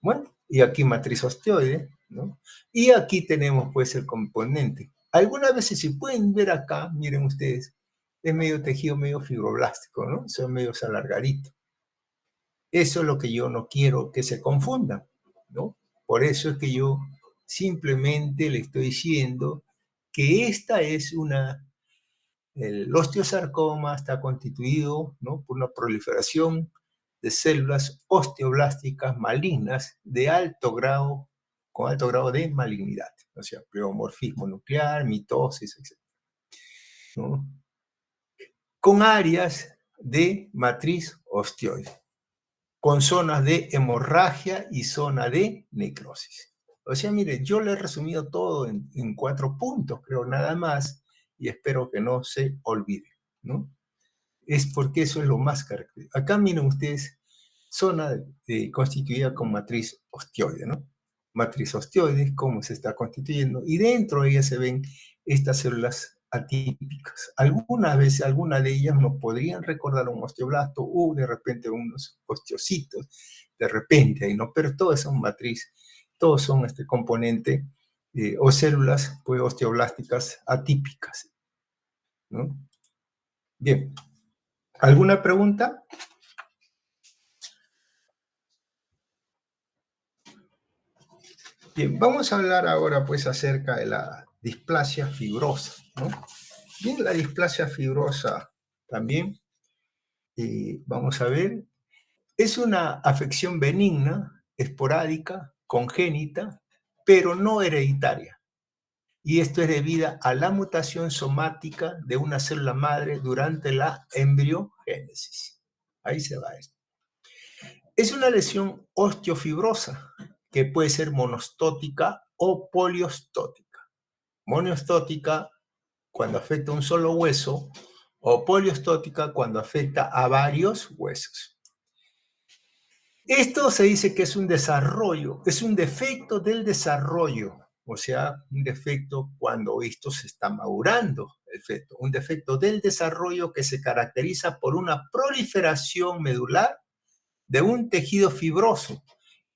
Bueno, y aquí matriz osteoide, ¿no? Y aquí tenemos pues el componente. Algunas veces, si pueden ver acá, miren ustedes, es medio tejido, medio fibroblástico, ¿no? Son medios alargaditos. Eso es lo que yo no quiero que se confundan, ¿no? Por eso es que yo simplemente le estoy diciendo que esta es el osteosarcoma está constituido, ¿no? Por una proliferación de células osteoblásticas malignas de alto grado con alto grado de malignidad, o sea, pleomorfismo nuclear, mitosis, etc., ¿no? Con áreas de matriz osteoide, con zonas de hemorragia y zona de necrosis. O sea, mire, yo le he resumido todo en 4 puntos, creo, nada más, y espero que no se olvide, ¿no? Es porque eso es lo más característico. Acá miren ustedes, zona constituida con matriz osteoide, ¿no? Matriz osteoide, cómo se está constituyendo, y dentro de ella se ven estas células atípicas. Algunas veces, algunas de ellas nos podrían recordar un osteoblasto o de repente unos osteocitos, de repente ahí, ¿no? Pero todas son matriz, todos son este componente o células pues, osteoblásticas atípicas, ¿no? Bien, ¿alguna pregunta? Bien, vamos a hablar ahora pues acerca de la displasia fibrosa, ¿no? Bien, la displasia fibrosa también, vamos a ver, es una afección benigna, esporádica, congénita, pero no hereditaria. Y esto es debido a la mutación somática de una célula madre durante la embriogénesis. Ahí se va esto. Es una lesión osteofibrosa que puede ser monostótica o poliostótica. Monostótica cuando afecta un solo hueso o poliostótica cuando afecta a varios huesos. Esto se dice que es un desarrollo, es un defecto del desarrollo, o sea, un defecto cuando esto se está madurando, el feto, un defecto del desarrollo que se caracteriza por una proliferación medular de un tejido fibroso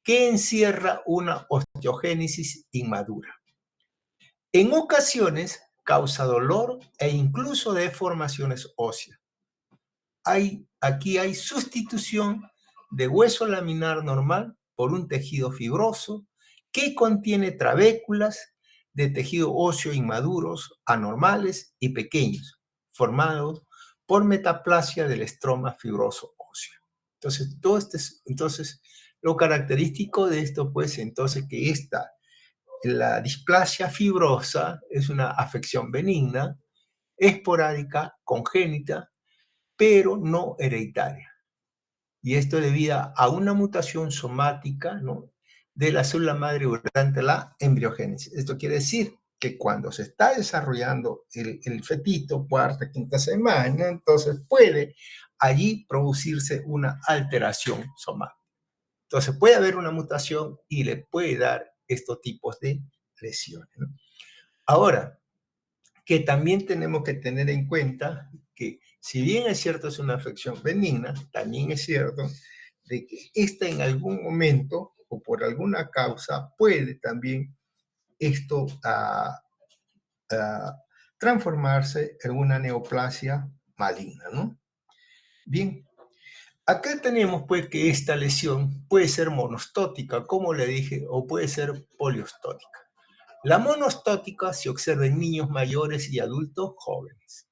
que encierra una osteogénesis inmadura. En ocasiones causa dolor e incluso deformaciones óseas. Aquí hay sustitución de hueso laminar normal por un tejido fibroso que contiene trabéculas de tejido óseo inmaduros, anormales y pequeños, formados por metaplasia del estroma fibroso óseo. Entonces, lo característico de esto, pues, entonces, que la displasia fibrosa es una afección benigna, esporádica, congénita, pero no hereditaria. Y esto debido a una mutación somática, ¿no?, de la célula madre durante la embriogénesis. Esto quiere decir que cuando se está desarrollando el fetito, cuarta, quinta semana, entonces puede allí producirse una alteración somática. Entonces puede haber una mutación y le puede dar estos tipos de lesiones, ¿no? Ahora, que también tenemos que tener en cuenta que si bien es cierto es una afección benigna, también es cierto de que esta en algún momento o por alguna causa puede también esto transformarse en una neoplasia maligna, ¿no? Bien, acá tenemos pues que esta lesión puede ser monostótica, como le dije, o puede ser poliostótica. La monostótica se observa en niños mayores y adultos jóvenes.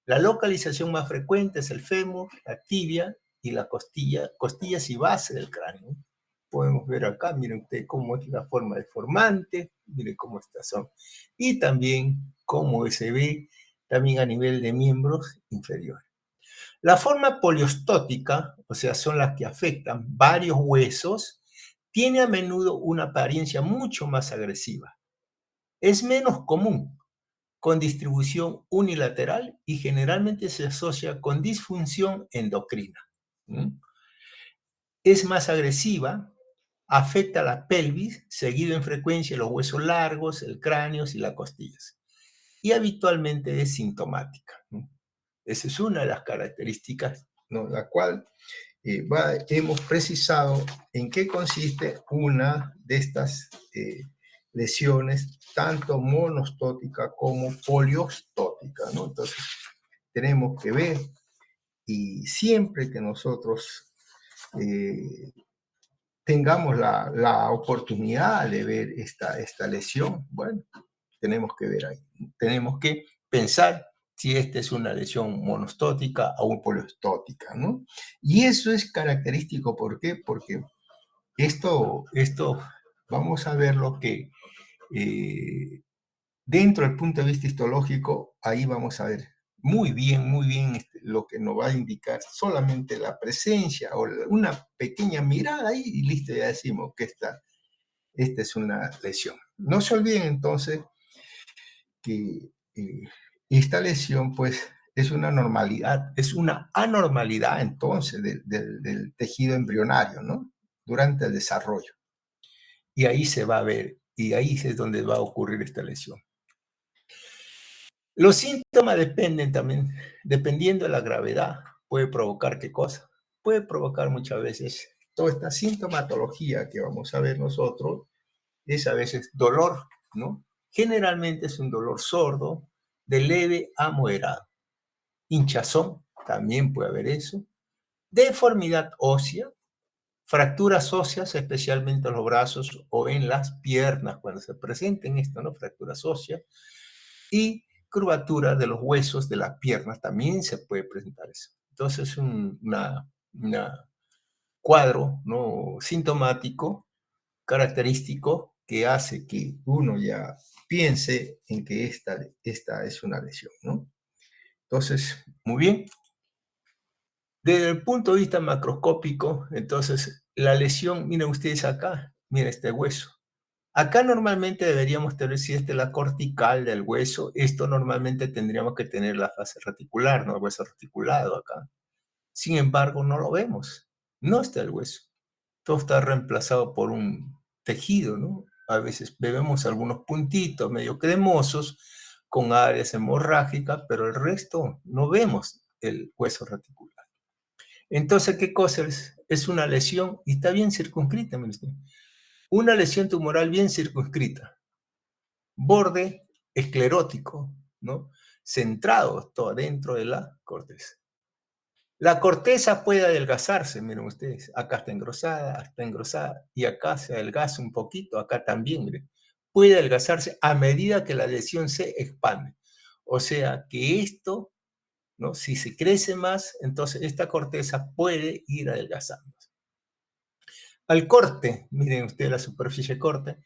La localización más frecuente es el fémur, la tibia y la costillas y base del cráneo. Podemos ver acá, miren ustedes cómo es la forma deformante, miren cómo estas son. Y también cómo se ve también a nivel de miembros inferiores. La forma poliostótica, o sea, son las que afectan varios huesos, tiene a menudo una apariencia mucho más agresiva. Es menos común, con distribución unilateral y generalmente se asocia con disfunción endocrina. Es más agresiva, afecta a la pelvis, seguido en frecuencia los huesos largos, el cráneo y las costillas. Y habitualmente es sintomática. Esa es una de las características, ¿no?, la cual hemos precisado en qué consiste una de estas lesiones, tanto monostótica como poliostótica, ¿no? Entonces, tenemos que ver, y siempre que nosotros tengamos la oportunidad de ver esta lesión, bueno, tenemos que ver ahí, tenemos que pensar si esta es una lesión monostótica o poliostótica, ¿no? Y eso es característico, ¿por qué? Porque esto vamos a ver lo que dentro del punto de vista histológico, ahí vamos a ver muy bien lo que nos va a indicar solamente la presencia o una pequeña mirada ahí y listo, ya decimos que esta es una lesión. No se olviden entonces que esta lesión pues es una normalidad, es una anormalidad entonces del tejido embrionario, ¿no? Durante el desarrollo. Y ahí se va a ver, y ahí es donde va a ocurrir esta lesión. Los síntomas dependen también, dependiendo de la gravedad, puede provocar qué cosa. Puede provocar muchas veces toda esta sintomatología que vamos a ver nosotros, es a veces dolor, ¿no? Generalmente es un dolor sordo, de leve a moderado. Hinchazón, también puede haber eso. Deformidad ósea, fracturas óseas, especialmente en los brazos o en las piernas, cuando se presenten esto, ¿no? Fracturas óseas. Y curvatura de los huesos de las piernas, también se puede presentar eso. Entonces, un cuadro, ¿no? Sintomático, característico, que hace que uno ya piense en que esta es una lesión, ¿no? Entonces, muy bien. Desde el punto de vista macroscópico, entonces, la lesión, miren ustedes acá, miren este hueso. Acá normalmente deberíamos tener, si esta es la cortical del hueso, esto normalmente tendríamos que tener la fase reticular, ¿no? El hueso reticulado acá. Sin embargo, no lo vemos. No está el hueso. Todo está reemplazado por un tejido, ¿no? A veces vemos algunos puntitos medio cremosos con áreas hemorrágicas, pero el resto no vemos el hueso reticular. Entonces, ¿qué cosa es? Es una lesión y está bien circunscrita, mire usted. Una lesión tumoral bien circunscrita. Borde esclerótico, ¿no? Centrado todo dentro de la corteza. La corteza puede adelgazarse, miren ustedes, acá está engrosada, y acá se adelgaza un poquito, acá también, miren. Puede adelgazarse a medida que la lesión se expande. O sea que esto, ¿no? Si se crece más, entonces esta corteza puede ir adelgazando. Al corte, miren ustedes la superficie corte,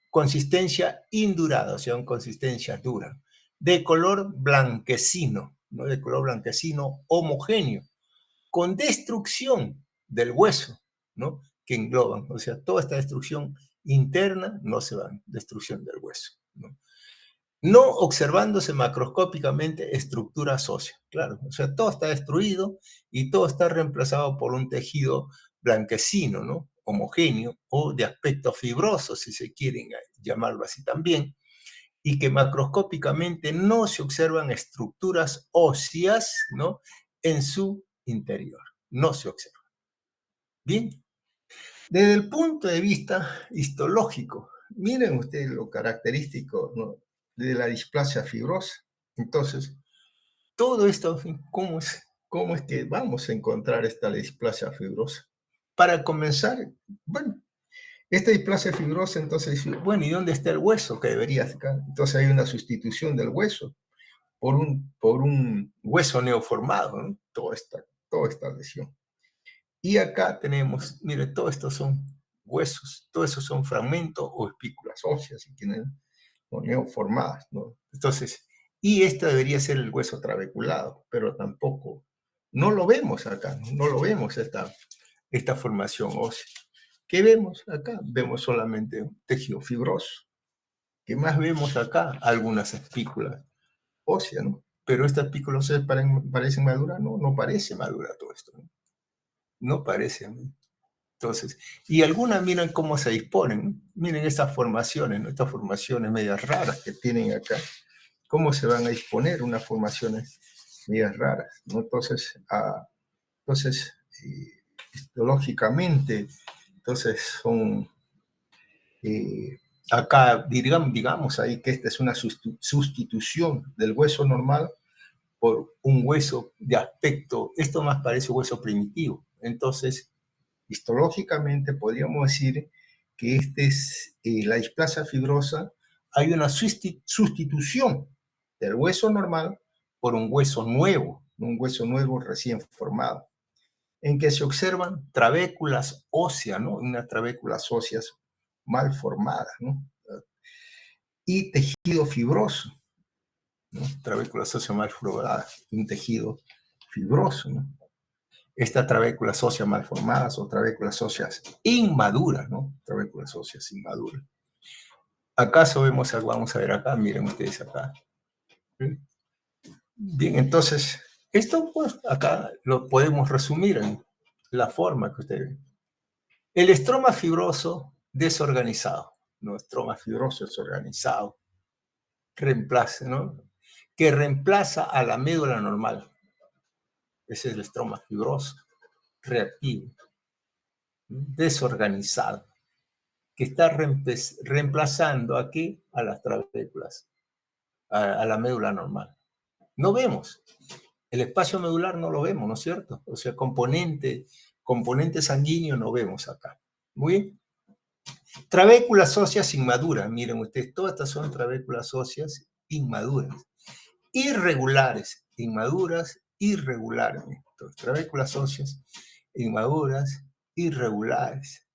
consistencia indurada, o sea, una consistencia dura, de color blanquecino, ¿no? De color blanquecino homogéneo, con destrucción del hueso, ¿no? Que engloban, o sea, toda esta destrucción interna no se va, destrucción del hueso, ¿no? No observándose macroscópicamente estructuras óseas, claro, o sea, todo está destruido y todo está reemplazado por un tejido blanquecino, ¿no? Homogéneo o de aspecto fibroso, si se quieren llamarlo así también, y que macroscópicamente no se observan estructuras óseas, ¿no? En su interior, no se observan. Bien, desde el punto de vista histológico, miren ustedes lo característico, ¿no? De la displasia fibrosa. Entonces, todo esto, ¿cómo es que vamos a encontrar esta displasia fibrosa? Para comenzar, bueno, esta displasia fibrosa, entonces, bueno, ¿y dónde está el hueso que debería estar? Entonces hay una sustitución del hueso por un hueso neoformado, ¿no? Toda esta lesión. Y acá tenemos, mire, todos estos son huesos, todos esos son fragmentos o espículas óseas, si quieren, o neoformadas, ¿no? Entonces, y este debería ser el hueso trabeculado, pero tampoco, no lo vemos acá, no lo vemos esta formación ósea. ¿Qué vemos acá? Vemos solamente un tejido fibroso. ¿Qué más vemos acá? Algunas espículas óseas, ¿no? Pero estas espículas óseas parecen maduras, no, no parece madura todo esto, ¿no? No parece. Entonces, y algunas miren cómo se disponen, miren estas formaciones, ¿no? Estas formaciones medias raras que tienen acá, cómo se van a disponer unas formaciones medias raras, ¿no? Entonces, histológicamente, entonces son, acá digamos ahí que esta es una sustitución del hueso normal por un hueso de aspecto, esto más parece hueso primitivo, entonces, histológicamente podríamos decir que la displasia fibrosa, hay una sustitución del hueso normal por un hueso nuevo recién formado, en que se observan trabéculas óseas, ¿no? Unas trabéculas óseas mal formadas, ¿no? Y tejido fibroso, ¿no? Trabéculas óseas mal formadas, un tejido fibroso, ¿no? Estas trabéculas óseas mal formadas o trabéculas óseas inmaduras, ¿no? Trabéculas óseas inmaduras. ¿Acaso vemos algo? Vamos a ver acá, miren ustedes acá. Bien, entonces, esto pues acá lo podemos resumir en la forma que ustedes ven. El estroma fibroso desorganizado, ¿no? Estroma fibroso desorganizado, reemplaza, ¿no? Que reemplaza a la médula normal. Ese es el estroma fibroso, reactivo, desorganizado, que está reemplazando aquí a las trabéculas, a la médula normal. No vemos. El espacio medular no lo vemos, ¿no es cierto? O sea, componente sanguíneo no vemos acá. Muy bien. Trabéculas óseas inmaduras. Miren ustedes, todas estas son trabéculas óseas inmaduras. Irregulares, inmaduras, irregulares. Entonces, trabéculas óseas inmaduras, irregulares.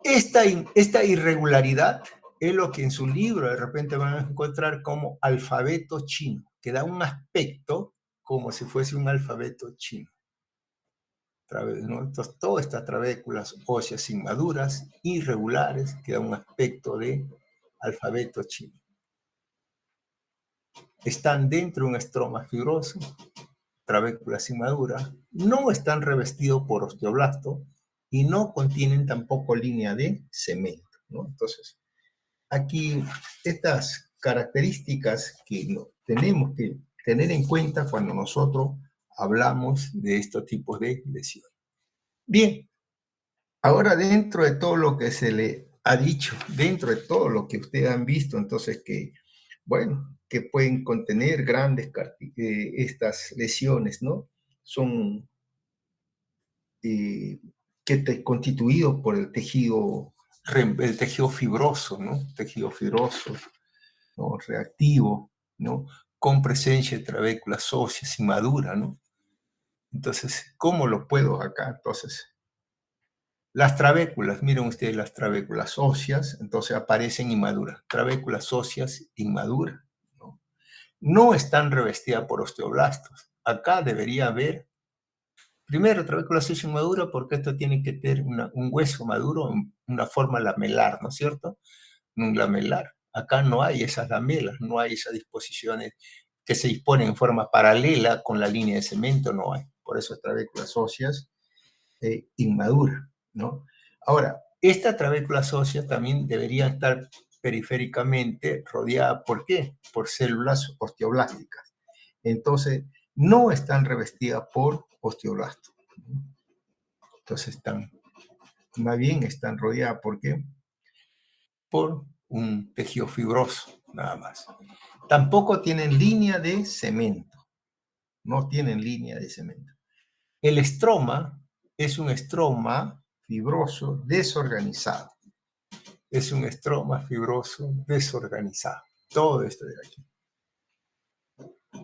Esta irregularidad es lo que en su libro de repente van a encontrar como alfabeto chino, que da un aspecto como si fuese un alfabeto chino. ¿No? Entonces, todas estas trabéculas óseas inmaduras, irregulares, que da un aspecto de alfabeto chino. Están dentro de un estroma fibroso, trabéculas inmaduras, no están revestidos por osteoblasto y no contienen tampoco línea de cemento, ¿no? Entonces, aquí estas características que tenemos que tener en cuenta cuando nosotros hablamos de estos tipos de lesiones. Bien, ahora dentro de todo lo que se le ha dicho, dentro de todo lo que ustedes han visto, entonces que, bueno, que pueden contener grandes estas lesiones, ¿no? Son constituidos por el tejido fibroso, ¿no? Tejido fibroso, ¿no? Reactivo, ¿no? Con presencia de trabéculas óseas inmaduras, ¿no? Entonces, ¿cómo lo puedo acá? Entonces, las trabéculas, miren ustedes las trabéculas óseas, entonces aparecen inmaduras. Trabéculas óseas inmaduras, ¿no? No están revestidas por osteoblastos. Acá debería haber, primero, trabéculas óseas inmaduras, porque esto tiene que tener un hueso maduro, una forma lamelar, ¿no es cierto? Un lamelar. Acá no hay esas lamelas, no hay esas disposiciones que se disponen en forma paralela con la línea de cemento, no hay. Por eso trabéculas óseas inmaduras, ¿no? Ahora, esta trabécula ósea también debería estar periféricamente rodeada, ¿por qué? Por células osteoblásticas. Entonces, no están revestidas por osteoblastos. Entonces, más bien están rodeadas, ¿por qué? Por un tejido fibroso, nada más. Tampoco tienen línea de cemento. No tienen línea de cemento. El estroma es un estroma fibroso desorganizado. Es un estroma fibroso desorganizado. Todo esto de aquí.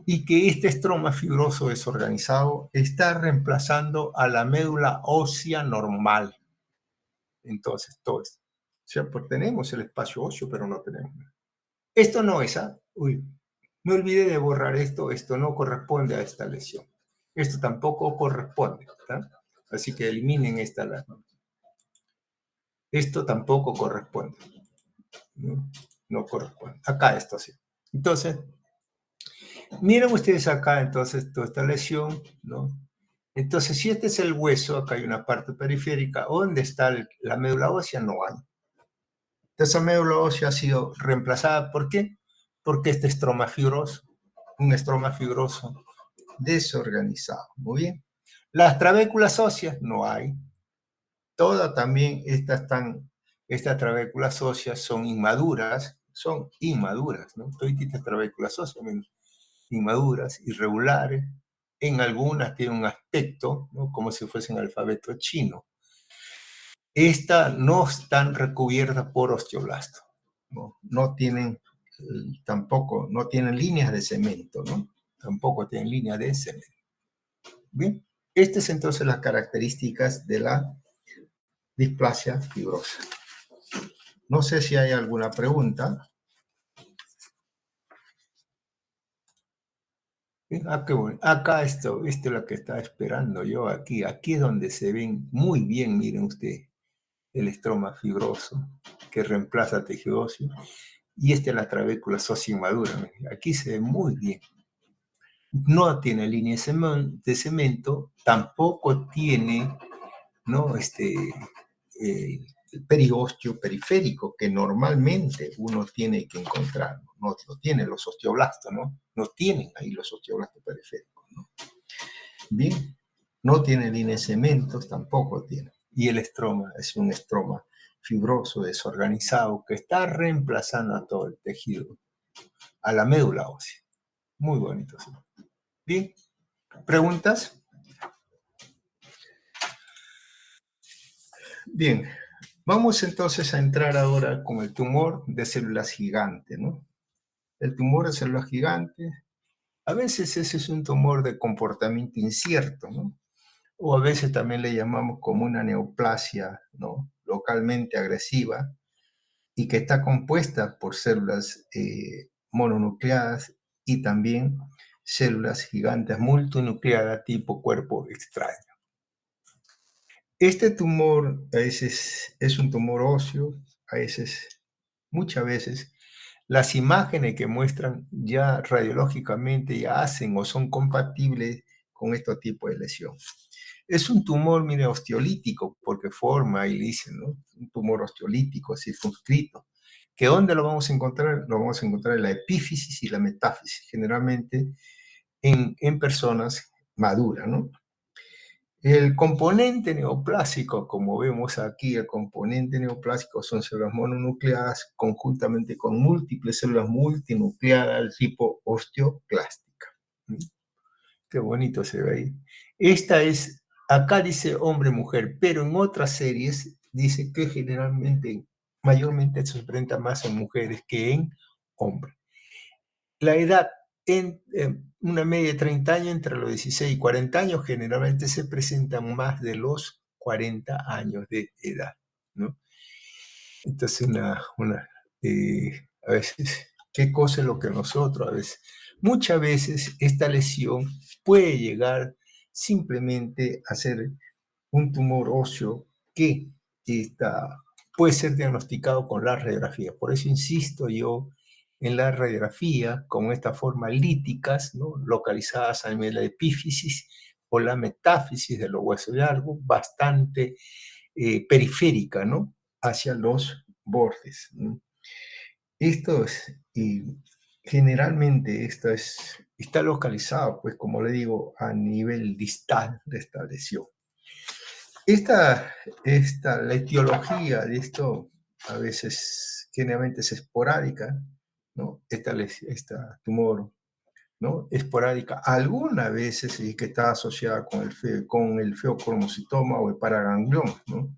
Y que este estroma fibroso desorganizado está reemplazando a la médula ósea normal. Entonces, todo esto. O sea, pues tenemos el espacio óseo, pero no tenemos. Esto no es, uy, me olvidé de borrar esto, esto no corresponde a esta lesión. Esto tampoco corresponde, ¿tá? Así que eliminen esta lesión. Esto tampoco corresponde. No corresponde. Acá esto sí. Entonces, miren ustedes acá, entonces, toda esta lesión, ¿no? Entonces, si este es el hueso, acá hay una parte periférica, ¿dónde está la médula ósea? No hay. Esa médula ósea ha sido reemplazada, ¿por qué? Porque este estroma fibroso, un estroma fibroso desorganizado. Muy bien. Las trabéculas óseas no hay. Todas también estas trabéculas óseas son inmaduras, ¿no? Todas estas trabéculas óseas inmaduras, irregulares. En algunas tienen un aspecto, ¿no? Como si fuesen alfabeto chino. Estas no están recubiertas por osteoblasto, ¿no? No tienen tampoco, no tienen líneas de cemento, ¿no? Tampoco tienen líneas de cemento. Bien, estas entonces las características de la displasia fibrosa. No sé si hay alguna pregunta. Qué bueno. Acá esto es lo que estaba esperando yo aquí. Aquí es donde se ven muy bien, miren usted, el estroma fibroso que reemplaza tejido óseo. Y esta es la trabécula ósea inmadura. Aquí se ve muy bien. No tiene línea de cemento, tampoco tiene, ¿no? El periósteo periférico, que normalmente uno tiene que encontrar. No lo tienen los osteoblastos, ¿no? No tienen ahí los osteoblastos periféricos, ¿no? Bien, no tiene lineamientos, tampoco tiene. Y el estroma es un estroma fibroso, desorganizado, que está reemplazando a todo el tejido, a la médula ósea. Muy bonito, ¿sí? Bien, ¿preguntas? Bien, vamos entonces a entrar ahora con el tumor de células gigantes, ¿no? El tumor de células gigantes, a veces ese es un tumor de comportamiento incierto, ¿no? O a veces también le llamamos como una neoplasia, ¿no? Localmente agresiva y que está compuesta por células mononucleadas y también células gigantes multinucleadas tipo cuerpo extraño. Este tumor a veces es un tumor óseo, a veces, muchas veces, las imágenes que muestran ya radiológicamente ya hacen o son compatibles con este tipo de lesión. Es un tumor, mire, osteolítico, porque forma y dicen, ¿no? Un tumor osteolítico circunscrito. ¿Que dónde lo vamos a encontrar? Lo vamos a encontrar en la epífisis y la metáfisis, generalmente en personas maduras, ¿no? El componente neoplásico, como vemos aquí, el componente neoplásico son células mononucleadas conjuntamente con múltiples células multinucleadas del tipo osteoclástica. Qué bonito se ve ahí. Esta es, acá dice hombre-mujer, pero en otras series dice que generalmente, mayormente se presenta más en mujeres que en hombres. La edad en una media de 30 años, entre los 16 y 40 años, generalmente se presentan más de los 40 años de edad, ¿no? Entonces, a veces, ¿qué cosa es lo que nosotros a veces? Muchas veces esta lesión puede llegar simplemente a ser un tumor óseo que puede ser diagnosticado con la radiografía. Por eso insisto yo en la radiografía con estas formas líticas, ¿no? Localizadas a nivel de la epífisis o la metáfisis de los huesos largos, bastante periférica, ¿no? Hacia los bordes, ¿no? Esto es, y generalmente está localizado, pues como le digo, a nivel distal de esta lesión. La etiología de esto a veces generalmente es esporádica, ¿no? Esta tumor, ¿no? Esporádica. Algunas veces sí que está asociada con el feocromocitoma o el paraganglioma, ¿no?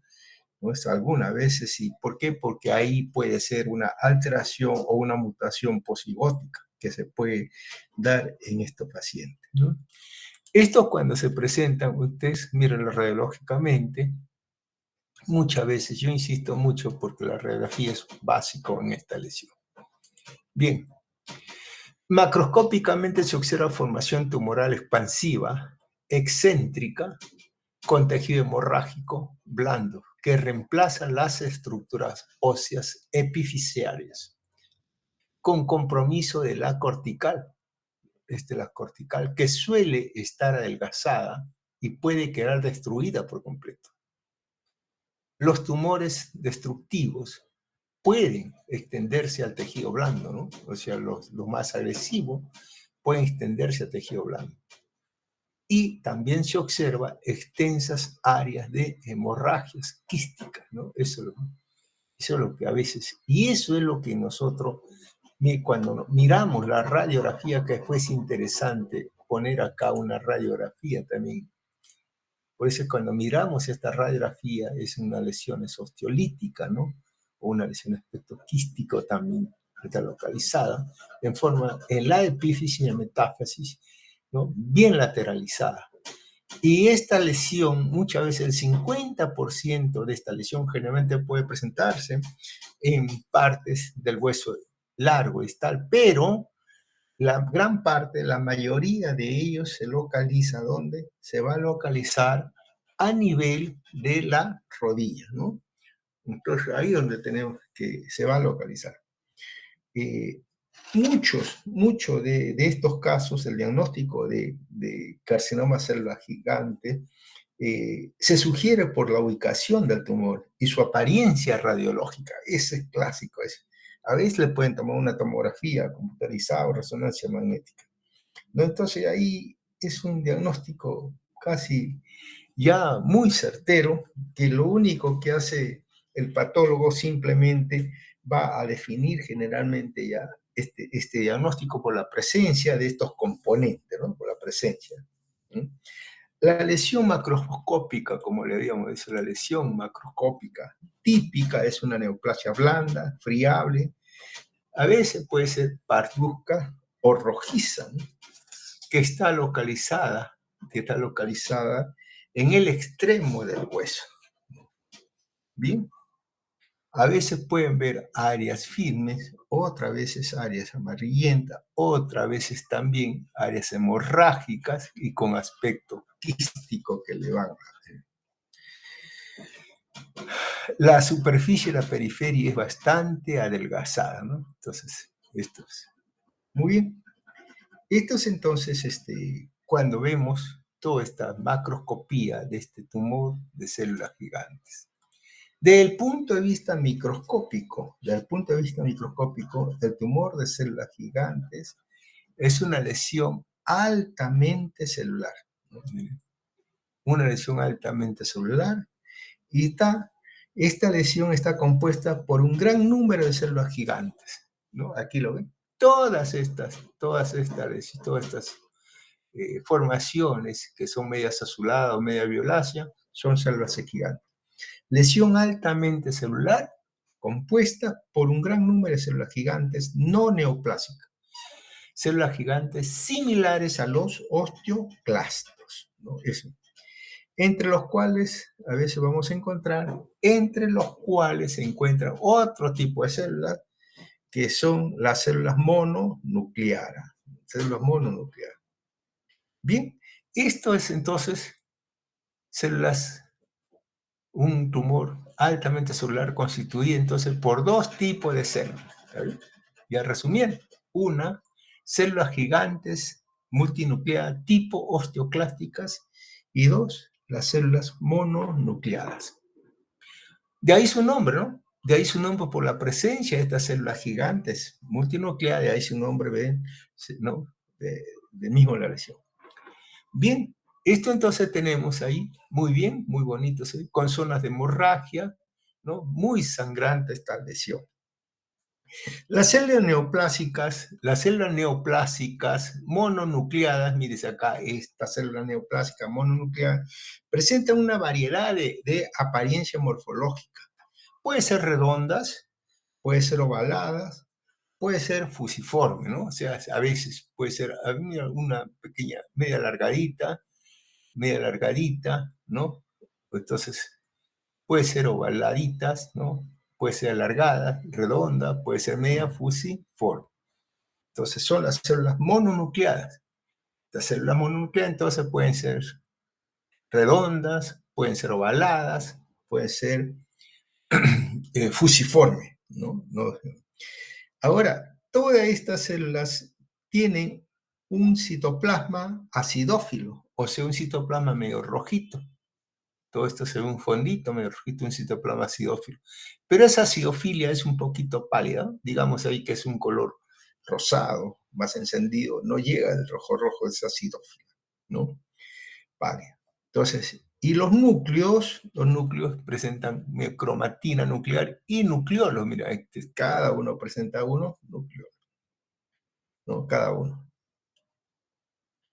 ¿No? Algunas veces sí. ¿Por qué? Porque ahí puede ser una alteración o una mutación posigótica que se puede dar en estos pacientes, ¿no? Esto cuando se presentan, ustedes mírenlo radiológicamente, muchas veces, yo insisto mucho porque la radiografía es básico en esta lesión. Bien, macroscópicamente se observa formación tumoral expansiva, excéntrica, con tejido hemorrágico blando, que reemplaza las estructuras óseas epifisiarias, con compromiso de la cortical, la cortical, que suele estar adelgazada y puede quedar destruida por completo. Los tumores destructivos pueden extenderse al tejido blando, ¿no? O sea, los más agresivos pueden extenderse al tejido blando. Y también se observa extensas áreas de hemorragias quísticas, ¿no? Eso es lo que a veces, y eso es lo que nosotros, cuando miramos la radiografía, que fue interesante poner acá una radiografía también. Por eso cuando miramos esta radiografía es una lesión osteolítica, ¿no? O una lesión aspecto quístico también, que está localizada en la epífisis y la metáfisis, ¿no? Bien lateralizada. Y esta lesión, muchas veces el 50% de esta lesión generalmente puede presentarse en partes del hueso largo y tal, pero la gran parte, la mayoría de ellos se localiza ¿dónde? Se va a localizar a nivel de la rodilla, ¿no? Entonces ahí es donde tenemos que se va a localizar. Muchos de estos casos, el diagnóstico de carcinoma célula gigante, se sugiere por la ubicación del tumor y su apariencia radiológica. Ese es clásico. A veces le pueden tomar una tomografía computarizada o resonancia magnética, ¿no? Entonces ahí es un diagnóstico casi ya muy certero, que lo único que hace el patólogo simplemente va a definir generalmente ya este diagnóstico por la presencia de estos componentes, ¿no? Por la presencia. ¿Sí? La lesión macroscópica, como le habíamos dicho, la lesión macroscópica típica es una neoplasia blanda, friable, a veces puede ser parduzca o rojiza, ¿no? que está localizada en el extremo del hueso. Bien, a veces pueden ver áreas firmes, otras veces áreas amarillentas, otras veces también áreas hemorrágicas y con aspecto quístico que le van a hacer. La superficie de la periferia es bastante adelgazada, ¿no? Entonces, esto es muy bien. Esto es entonces cuando vemos toda esta macroscopía de este tumor de células gigantes. Desde el punto de vista microscópico, el tumor de células gigantes es una lesión altamente celular, ¿no? Una lesión altamente celular, y esta lesión está compuesta por un gran número de células gigantes, ¿no? Aquí lo ven. Todas estas formaciones que son medias azuladas o media violácea son células gigantes. Lesión altamente celular compuesta por un gran número de células gigantes no neoplásicas. Células gigantes similares a los osteoclastos, ¿no? Eso. Entre los cuales a veces vamos a encontrar, entre los cuales se encuentran otro tipo de células que son las células mononucleares. Células mononucleares. Bien, esto es entonces un tumor altamente celular constituido entonces por dos tipos de células. ¿Sabe? Ya resumiendo, una, células gigantes multinucleadas tipo osteoclásticas, y dos, las células mononucleadas. De ahí su nombre, ¿no? De ahí su nombre por la presencia de estas células gigantes multinucleadas, de ahí su nombre, ¿no? De mismo la lesión. Bien, esto entonces tenemos ahí, muy bien, muy bonito, ¿sí? Con zonas de hemorragia, ¿no? Muy sangrante esta lesión. Las células neoplásicas mononucleadas, mírese acá, esta célula neoplásica mononucleada, presentan una variedad de apariencia morfológica. Puede ser redondas, puede ser ovaladas, puede ser fusiforme, ¿no? O sea, a veces puede ser una pequeña, media largadita, ¿no? Entonces, puede ser ovaladitas, ¿no? Puede ser alargada, redonda, puede ser media fusiforme. Entonces, son las células mononucleadas. Las células mononucleadas entonces pueden ser redondas, pueden ser ovaladas, pueden ser fusiforme, ¿no? Ahora, todas estas células tienen un citoplasma acidófilo, o sea, un citoplasma medio rojito. Todo esto se ve un fondito medio rojito, un citoplasma acidófilo. Pero esa acidofilia es un poquito pálida, digamos ahí que es un color rosado, más encendido, no llega al rojo de esa acidófila, ¿no? Pálida. Entonces, y los núcleos presentan cromatina nuclear y nucleolo. Mira, cada uno presenta uno, núcleo, ¿no? Cada uno.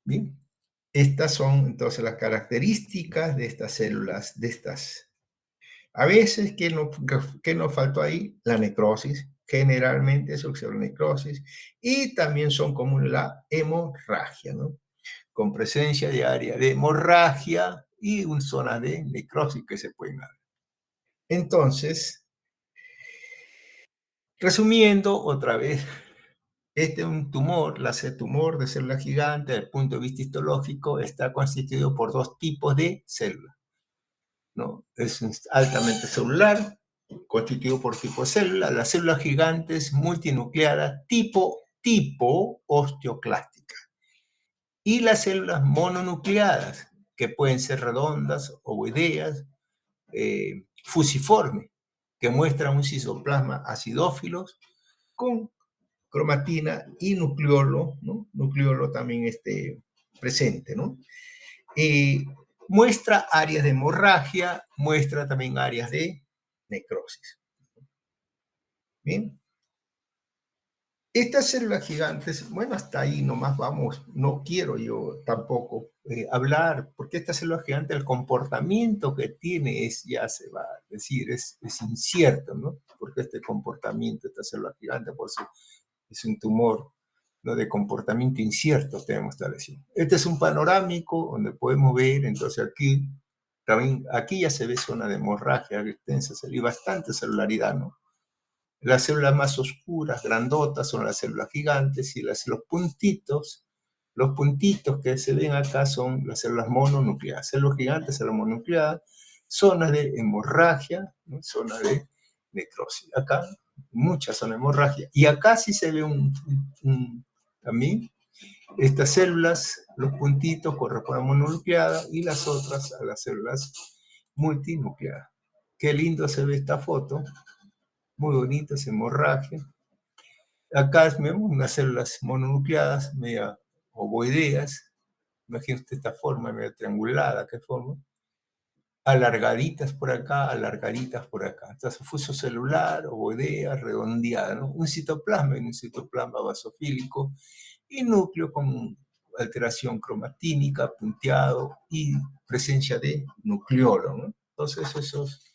Bien. Estas son entonces las características de estas células, A veces, ¿qué nos faltó ahí? La necrosis. Generalmente es la necrosis. Y también son comunes la hemorragia, ¿no? con presencia de área de hemorragia y una zona de necrosis que se pueden dar. Entonces, resumiendo otra vez, este es un tumor, la tumor de célula gigante, desde el punto de vista histológico, está constituido por dos tipos de células, ¿no? Es altamente celular, constituido por tipo de célula, las células gigantes multinucleadas tipo osteoclástica, y las células mononucleadas, que pueden ser redondas, ovoideas, fusiformes, que muestran un citoplasma acidófilos con cromatina y nucleolo, ¿no? Nucleolo también presente, ¿no? Muestra áreas de hemorragia, muestra también áreas de necrosis. Bien. Estas células gigantes, bueno, hasta ahí nomás vamos, no quiero yo tampoco hablar, porque esta célula gigante, el comportamiento que tiene ya se va a decir, es incierto, ¿no? Porque este comportamiento, esta célula gigante, por eso es un tumor, ¿no?, de comportamiento incierto, tenemos establecido. Este es un panorámico donde podemos ver, entonces aquí, también, aquí ya se ve zona de hemorragia extensa y bastante celularidad, ¿no? Las células más oscuras, grandotas, son las células gigantes y los puntitos que se ven acá son las células mononucleadas. Células gigantes, células mononucleadas, zona de hemorragia, ¿no?, zona de necrosis. Acá, muchas son hemorragia. Y acá sí se ve también estas células, los puntitos corresponden a mononucleadas y las otras a las células multinucleadas. Qué lindo se ve esta foto. Muy bonita, esa hemorragia. Acá vemos unas células mononucleadas, media ovoideas. Imagínate usted esta forma, media triangulada, ¿qué forma? Alargaditas por acá, alargaditas por acá. Entonces, fuso celular, ovoidea, redondeada, ¿no? Un citoplasma basofílico y núcleo con alteración cromatínica, punteado y presencia de nucleolo, ¿no? Entonces, esos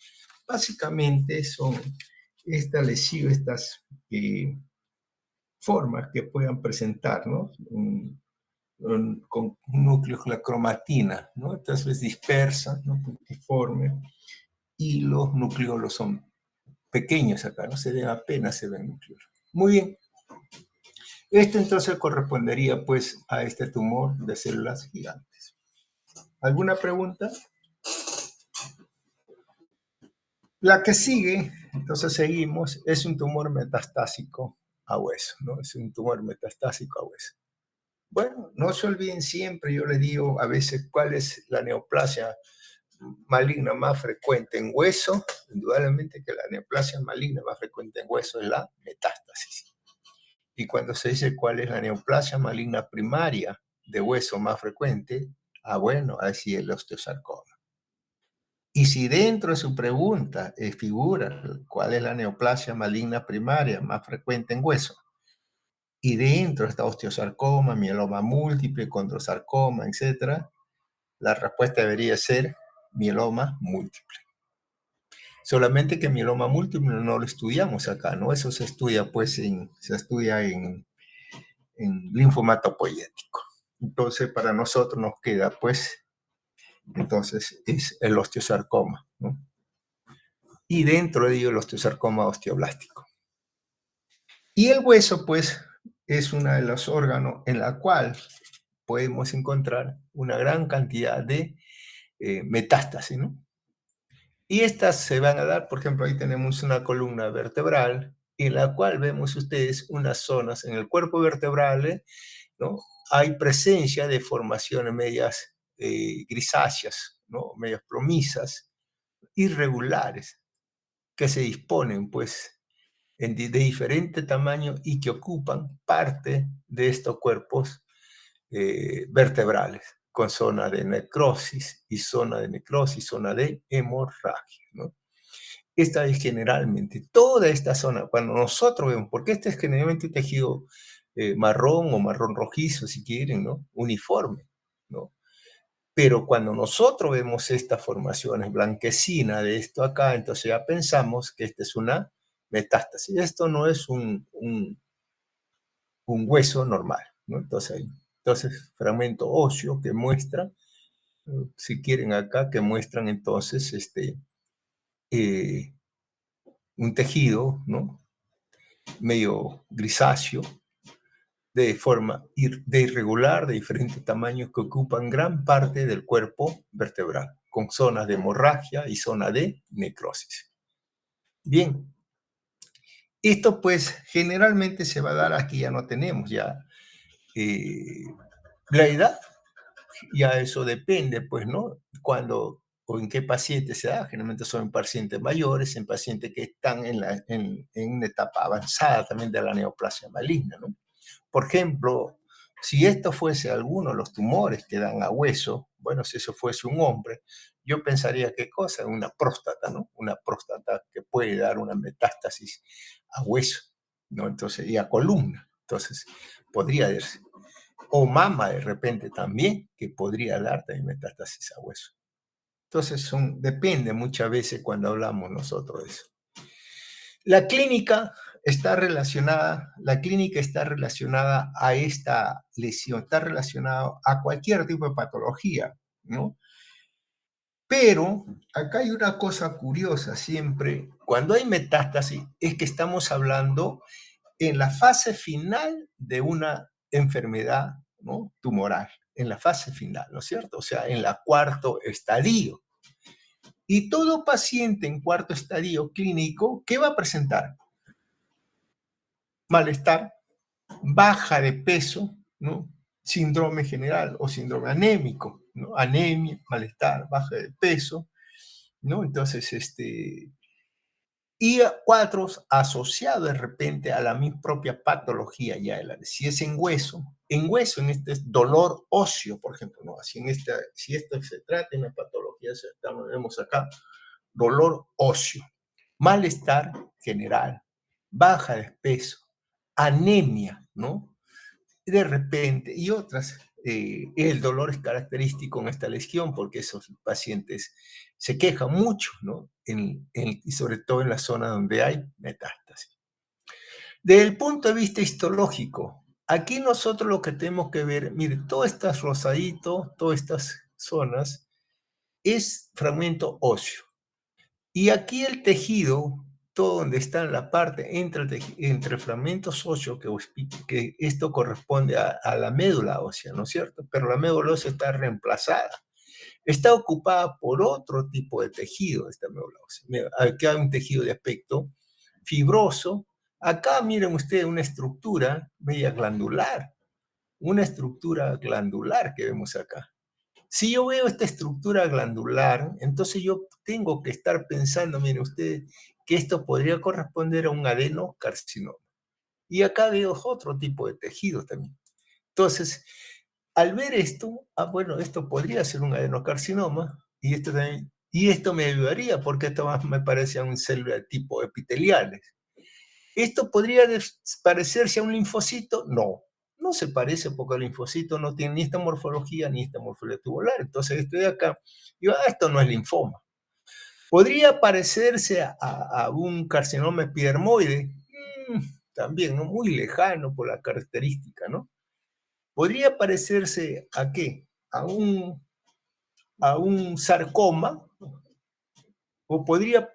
básicamente son estas lesiones, estas formas que puedan presentar, ¿no? Con núcleos de la cromatina, ¿no? Entonces dispersa, ¿no?, puntiforme, y los nucleolos son pequeños acá, no se ven, apenas se ven nucleolos. Muy bien. Esto entonces correspondería pues a este tumor de células gigantes. ¿Alguna pregunta? La que sigue, entonces seguimos, es un tumor metastásico a hueso, ¿no? Es un tumor metastásico a hueso. Bueno, no se olviden siempre, yo les digo a veces cuál es la neoplasia maligna más frecuente en hueso. Indudablemente que la neoplasia maligna más frecuente en hueso es la metástasis. Y cuando se dice cuál es la neoplasia maligna primaria de hueso más frecuente, bueno, así es el osteosarcoma. Y si dentro de su pregunta figura cuál es la neoplasia maligna primaria más frecuente en hueso, y dentro está osteosarcoma, mieloma múltiple, condrosarcoma, etc., la respuesta debería ser mieloma múltiple. Solamente que mieloma múltiple no lo estudiamos acá, ¿no? Eso se estudia, pues, se estudia en linfomatopoyético. Entonces, para nosotros nos queda, pues, entonces, es el osteosarcoma, ¿no? Y dentro de ello el osteosarcoma osteoblástico. Y el hueso, pues, es uno de los órganos en la cual podemos encontrar una gran cantidad de metástasis, ¿no? Y estas se van a dar, por ejemplo, ahí tenemos una columna vertebral en la cual vemos ustedes unas zonas en el cuerpo vertebral, ¿no? Hay presencia de formaciones medias grisáceas, ¿no?, medias plomizas, irregulares, que se disponen, pues, de diferente tamaño y que ocupan parte de estos cuerpos vertebrales, con zona de necrosis y zona de hemorragia, ¿no? Esta es generalmente, toda esta zona, cuando nosotros vemos, porque este es generalmente un tejido marrón o marrón rojizo, si quieren, ¿no?, uniforme, ¿no? Pero cuando nosotros vemos estas formaciones blanquecinas de esto acá, entonces ya pensamos que esta es una metástasis. Esto no es un hueso normal, ¿no? Entonces Entonces, fragmento óseo que muestra, si quieren acá, que muestran entonces eh, un tejido, ¿no? Medio grisáceo, de forma de irregular, de diferentes tamaños, que ocupan gran parte del cuerpo vertebral, con zonas de hemorragia y zona de necrosis. Bien, esto pues generalmente se va a dar aquí, ya no tenemos ya la edad, ya eso depende, pues, ¿no? Cuando o en qué paciente se da, generalmente son en pacientes mayores, en pacientes que están en una etapa avanzada también de la neoplasia maligna, ¿no? Por ejemplo, si esto fuese alguno de los tumores que dan a hueso, bueno, si eso fuese un hombre, yo pensaría qué cosa, una próstata, ¿no? Una próstata que puede dar una metástasis a hueso, ¿no? Entonces, y a columna. Entonces, podría darse. O mama de repente también, que podría dar también metástasis a hueso. Entonces, depende muchas veces cuando hablamos nosotros de eso. La clínica está relacionada a esta lesión, está relacionada a cualquier tipo de patología, ¿no? Pero acá hay una cosa curiosa siempre, cuando hay metástasis, es que estamos hablando en la fase final de una enfermedad, ¿no? Tumoral, en la fase final, ¿no es cierto? O sea, en la cuarto estadio. Y todo paciente en cuarto estadio clínico, ¿qué va a presentar? Malestar, baja de peso, ¿no? Síndrome general o síndrome anémico, ¿no? Anemia, malestar, baja de peso, ¿no? Entonces, y cuadros asociados de repente a la misma propia patología ya, si es en hueso, en este es dolor óseo, por ejemplo, ¿no? Así si esto se trata de una patología, vemos acá, dolor óseo, malestar general, baja de peso, anemia, ¿no? De repente, y otras. El dolor es característico en esta lesión porque esos pacientes se quejan mucho, ¿no? Y sobre todo en la zona donde hay metástasis. Desde el punto de vista histológico, aquí nosotros lo que tenemos que ver, mire, todo este rosadito, todas estas zonas, es fragmento óseo. Y aquí el tejido, todo donde está en la parte entre fragmentos óseos, que esto corresponde a la médula ósea, ¿no es cierto? Pero la médula ósea está reemplazada. Está ocupada por otro tipo de tejido, esta médula ósea. Aquí hay un tejido de aspecto fibroso. Acá miren ustedes una estructura media glandular, una estructura glandular que vemos acá. Si yo veo esta estructura glandular, entonces yo tengo que estar pensando, miren ustedes, que esto podría corresponder a un adenocarcinoma. Y acá veo otro tipo de tejido también. Entonces, al ver esto, bueno, esto podría ser un adenocarcinoma y esto me ayudaría porque esto más me parece a un célula de tipo epiteliales. ¿Esto podría parecerse a un linfocito? No, no se parece porque el linfocito no tiene ni esta morfología ni esta morfología tubular. Entonces estoy acá, digo, esto no es linfoma. ¿Podría parecerse a un carcinoma epidermoide? También, ¿no? Muy lejano por la característica, ¿no? ¿Podría parecerse a qué? A un sarcoma, o podría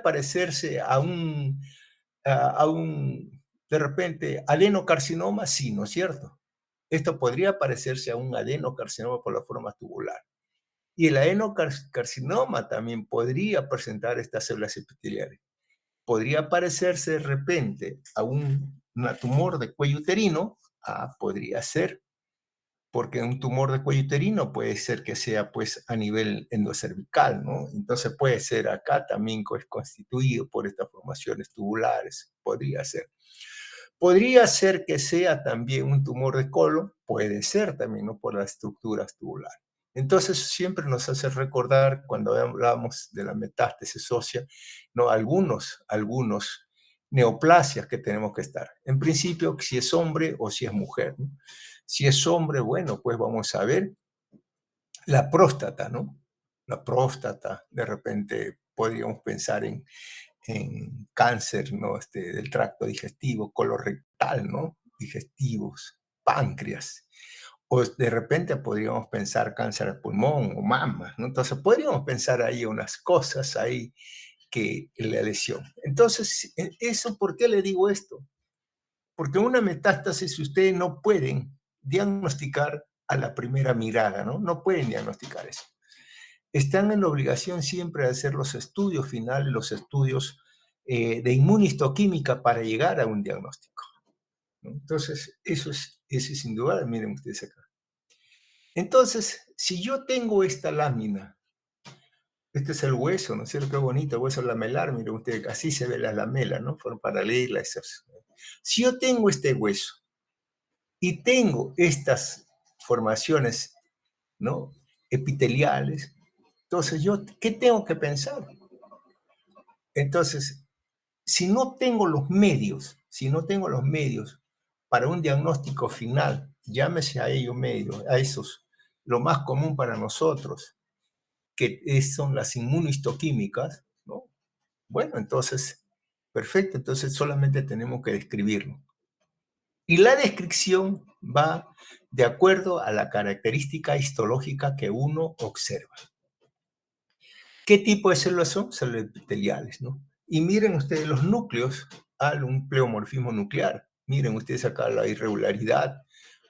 parecerse de repente, adenocarcinoma, sí, ¿no es cierto? Esto podría parecerse a un adenocarcinoma por la forma tubular. Y el adenocarcinoma también podría presentar estas células epiteliales. Podría parecerse de repente a un tumor de cuello uterino, podría ser, porque un tumor de cuello uterino puede ser que sea pues a nivel endocervical, ¿no? Entonces puede ser acá también constituido por estas formaciones tubulares, podría ser. Podría ser que sea también un tumor de colon, puede ser también, ¿no? Por las estructuras tubulares. Entonces siempre nos hace recordar cuando hablamos de la metástasis ósea, ¿no? Algunos neoplasias que tenemos que estar. En principio, si es hombre o si es mujer, ¿no? Si es hombre, bueno, pues vamos a ver la próstata, ¿no? La próstata, de repente podríamos pensar en cáncer, ¿no? Del tracto digestivo, colorectal, ¿no? Digestivos, páncreas. O de repente podríamos pensar cáncer de pulmón o mama, ¿no? Entonces podríamos pensar ahí unas cosas ahí que la lesión. Entonces, ¿eso por qué le digo esto? Porque una metástasis ustedes no pueden diagnosticar a la primera mirada, ¿no? No pueden diagnosticar eso. Están en la obligación siempre de hacer los estudios finales, los estudios de inmunistoquímica para llegar a un diagnóstico, ¿no? Entonces, eso es sin duda, miren ustedes acá. Entonces, si yo tengo esta lámina, este es el hueso, ¿no es cierto? Qué bonito, el hueso lamelar, miren ustedes, así se ve la lamela, ¿no? Fueron paralelas. Si yo tengo este hueso y tengo estas formaciones, ¿no? Epiteliales, entonces yo, ¿qué tengo que pensar? Entonces, si no tengo los medios para un diagnóstico final, llámese a ellos medios, a esos, lo más común para nosotros, que son las inmunohistoquímicas, ¿no? Bueno, entonces, perfecto, entonces solamente tenemos que describirlo. Y la descripción va de acuerdo a la característica histológica que uno observa. ¿Qué tipo de células son? Células epiteliales, ¿no? Y miren ustedes los núcleos, hay un pleomorfismo nuclear. Miren ustedes acá la irregularidad.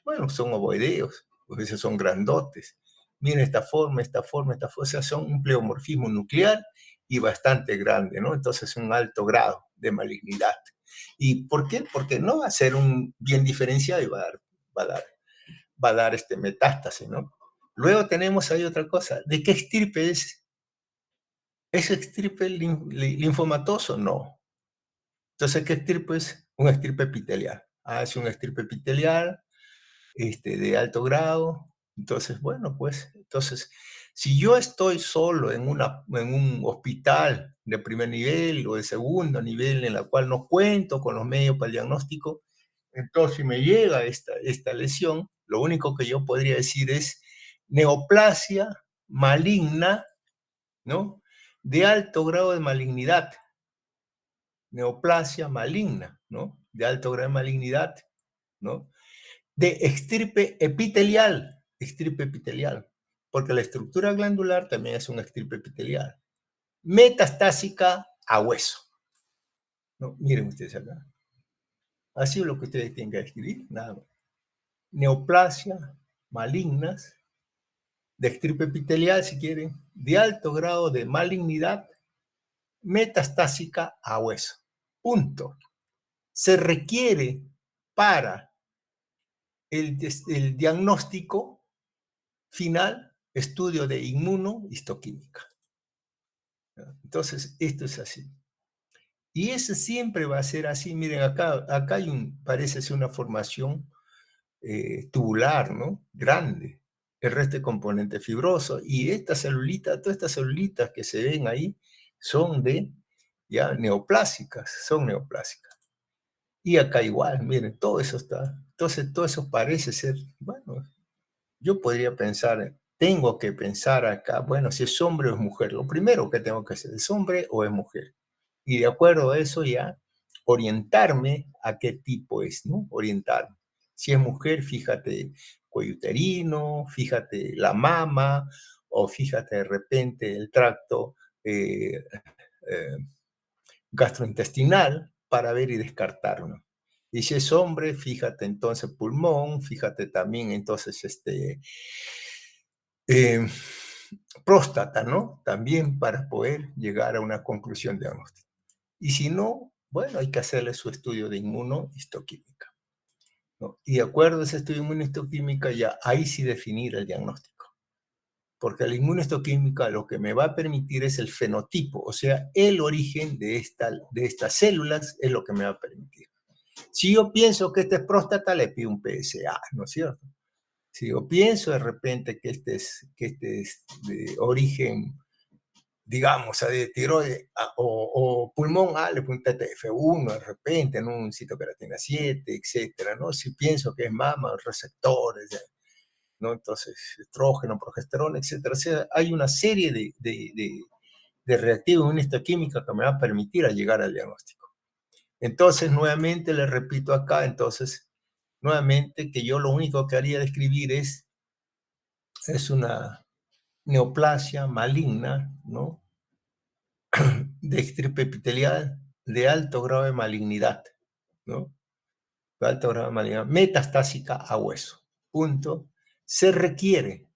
Bueno, son ovoideos, a veces son grandotes. Miren esta forma, esta forma, esta forma. O sea, son un pleomorfismo nuclear y bastante grande, ¿no? Entonces, un alto grado de malignidad. ¿Y por qué? Porque no va a ser un bien diferenciado y va a dar metástasis, ¿no? Luego tenemos ahí otra cosa. ¿De qué estirpe es? ¿Es estirpe linfomatoso? No. Entonces, ¿qué estirpe es? Un estirpe epitelial. Ah, es un estirpe epitelial de alto grado. Entonces, bueno, pues, entonces, si yo estoy solo en un hospital de primer nivel o de segundo nivel en la cual no cuento con los medios para el diagnóstico, entonces si me llega esta lesión, lo único que yo podría decir es neoplasia maligna, ¿no? De alto grado de malignidad, neoplasia maligna, ¿no? De alto grado de malignidad, ¿no? De estirpe epitelial, porque la estructura glandular también es una estirpe epitelial. Metastásica a hueso, ¿no? Miren ustedes acá. Así es lo que ustedes tienen que escribir, nada más. Neoplasia malignas, de estirpe epitelial, si quieren, de alto grado de malignidad, metastásica a hueso. Punto. Se requiere para el diagnóstico final estudio de inmunohistoquímica. Entonces, esto es así. Y ese siempre va a ser así. Miren, acá hay parece ser una formación tubular, ¿no? Grande. El resto es componente fibroso. Y estas celulitas, todas estas celulitas que se ven ahí, son ya neoplásicas, son neoplásicas. Y acá igual, miren, todo eso está. Entonces, todo eso parece ser, bueno, yo podría pensar, tengo que pensar acá, bueno, si es hombre o es mujer. Lo primero que tengo que hacer, ¿es hombre o es mujer? Y de acuerdo a eso ya orientarme a qué tipo es, ¿no? Orientarme. Si es mujer, fíjate cuello uterino, fíjate la mama, o fíjate de repente el tracto eh, gastrointestinal para ver y descartar, ¿no? Y si es hombre, fíjate entonces pulmón, fíjate también entonces eh, próstata, ¿no? También para poder llegar a una conclusión diagnóstica. Y si no, bueno, hay que hacerle su estudio de inmunohistoquímica, ¿no? Y de acuerdo a ese estudio de inmunohistoquímica, ya ahí sí definir el diagnóstico. Porque la inmunohistoquímica lo que me va a permitir es el fenotipo, o sea, el origen de estas células es lo que me va a permitir. Si yo pienso que esta es próstata, le pido un PSA, ¿no es cierto? Si yo pienso de repente que este es de origen, digamos, de tiroides o pulmón, le pongo un TTF1 de repente, ¿no? Un citoceratina 7, etcétera, ¿no? Si pienso que es mama, receptores, ¿no? Entonces, estrógeno, progesterona, etcétera. O sea, hay una serie de reactivos en esta química que me va a permitir llegar al diagnóstico. Entonces, nuevamente le repito acá, entonces, nuevamente que yo lo único que haría describir es una neoplasia maligna, ¿no? De estirpe epitelial de alto grado de malignidad, ¿no? De alto grado de malignidad, metastásica a hueso. Punto. Se requiere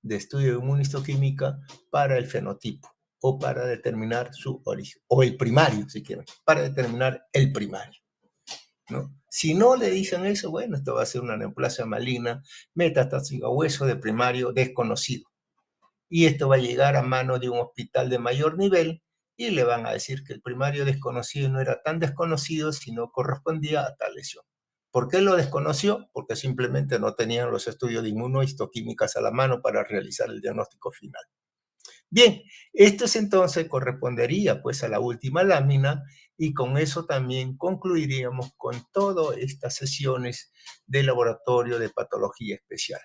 de estudio de inmunistoquímica para el fenotipo o para determinar su origen, o el primario, si quieren, para determinar el primario, ¿no? Si no le dicen eso, bueno, esto va a ser una neoplasia maligna, metastásica a hueso de primario desconocido. Y esto va a llegar a manos de un hospital de mayor nivel y le van a decir que el primario desconocido no era tan desconocido, sino correspondía a tal lesión. ¿Por qué lo desconoció? Porque simplemente no tenían los estudios de inmunohistoquímicas a la mano para realizar el diagnóstico final. Bien, esto entonces correspondería pues a la última lámina y con eso también concluiríamos con todas estas sesiones de laboratorio de patología especial.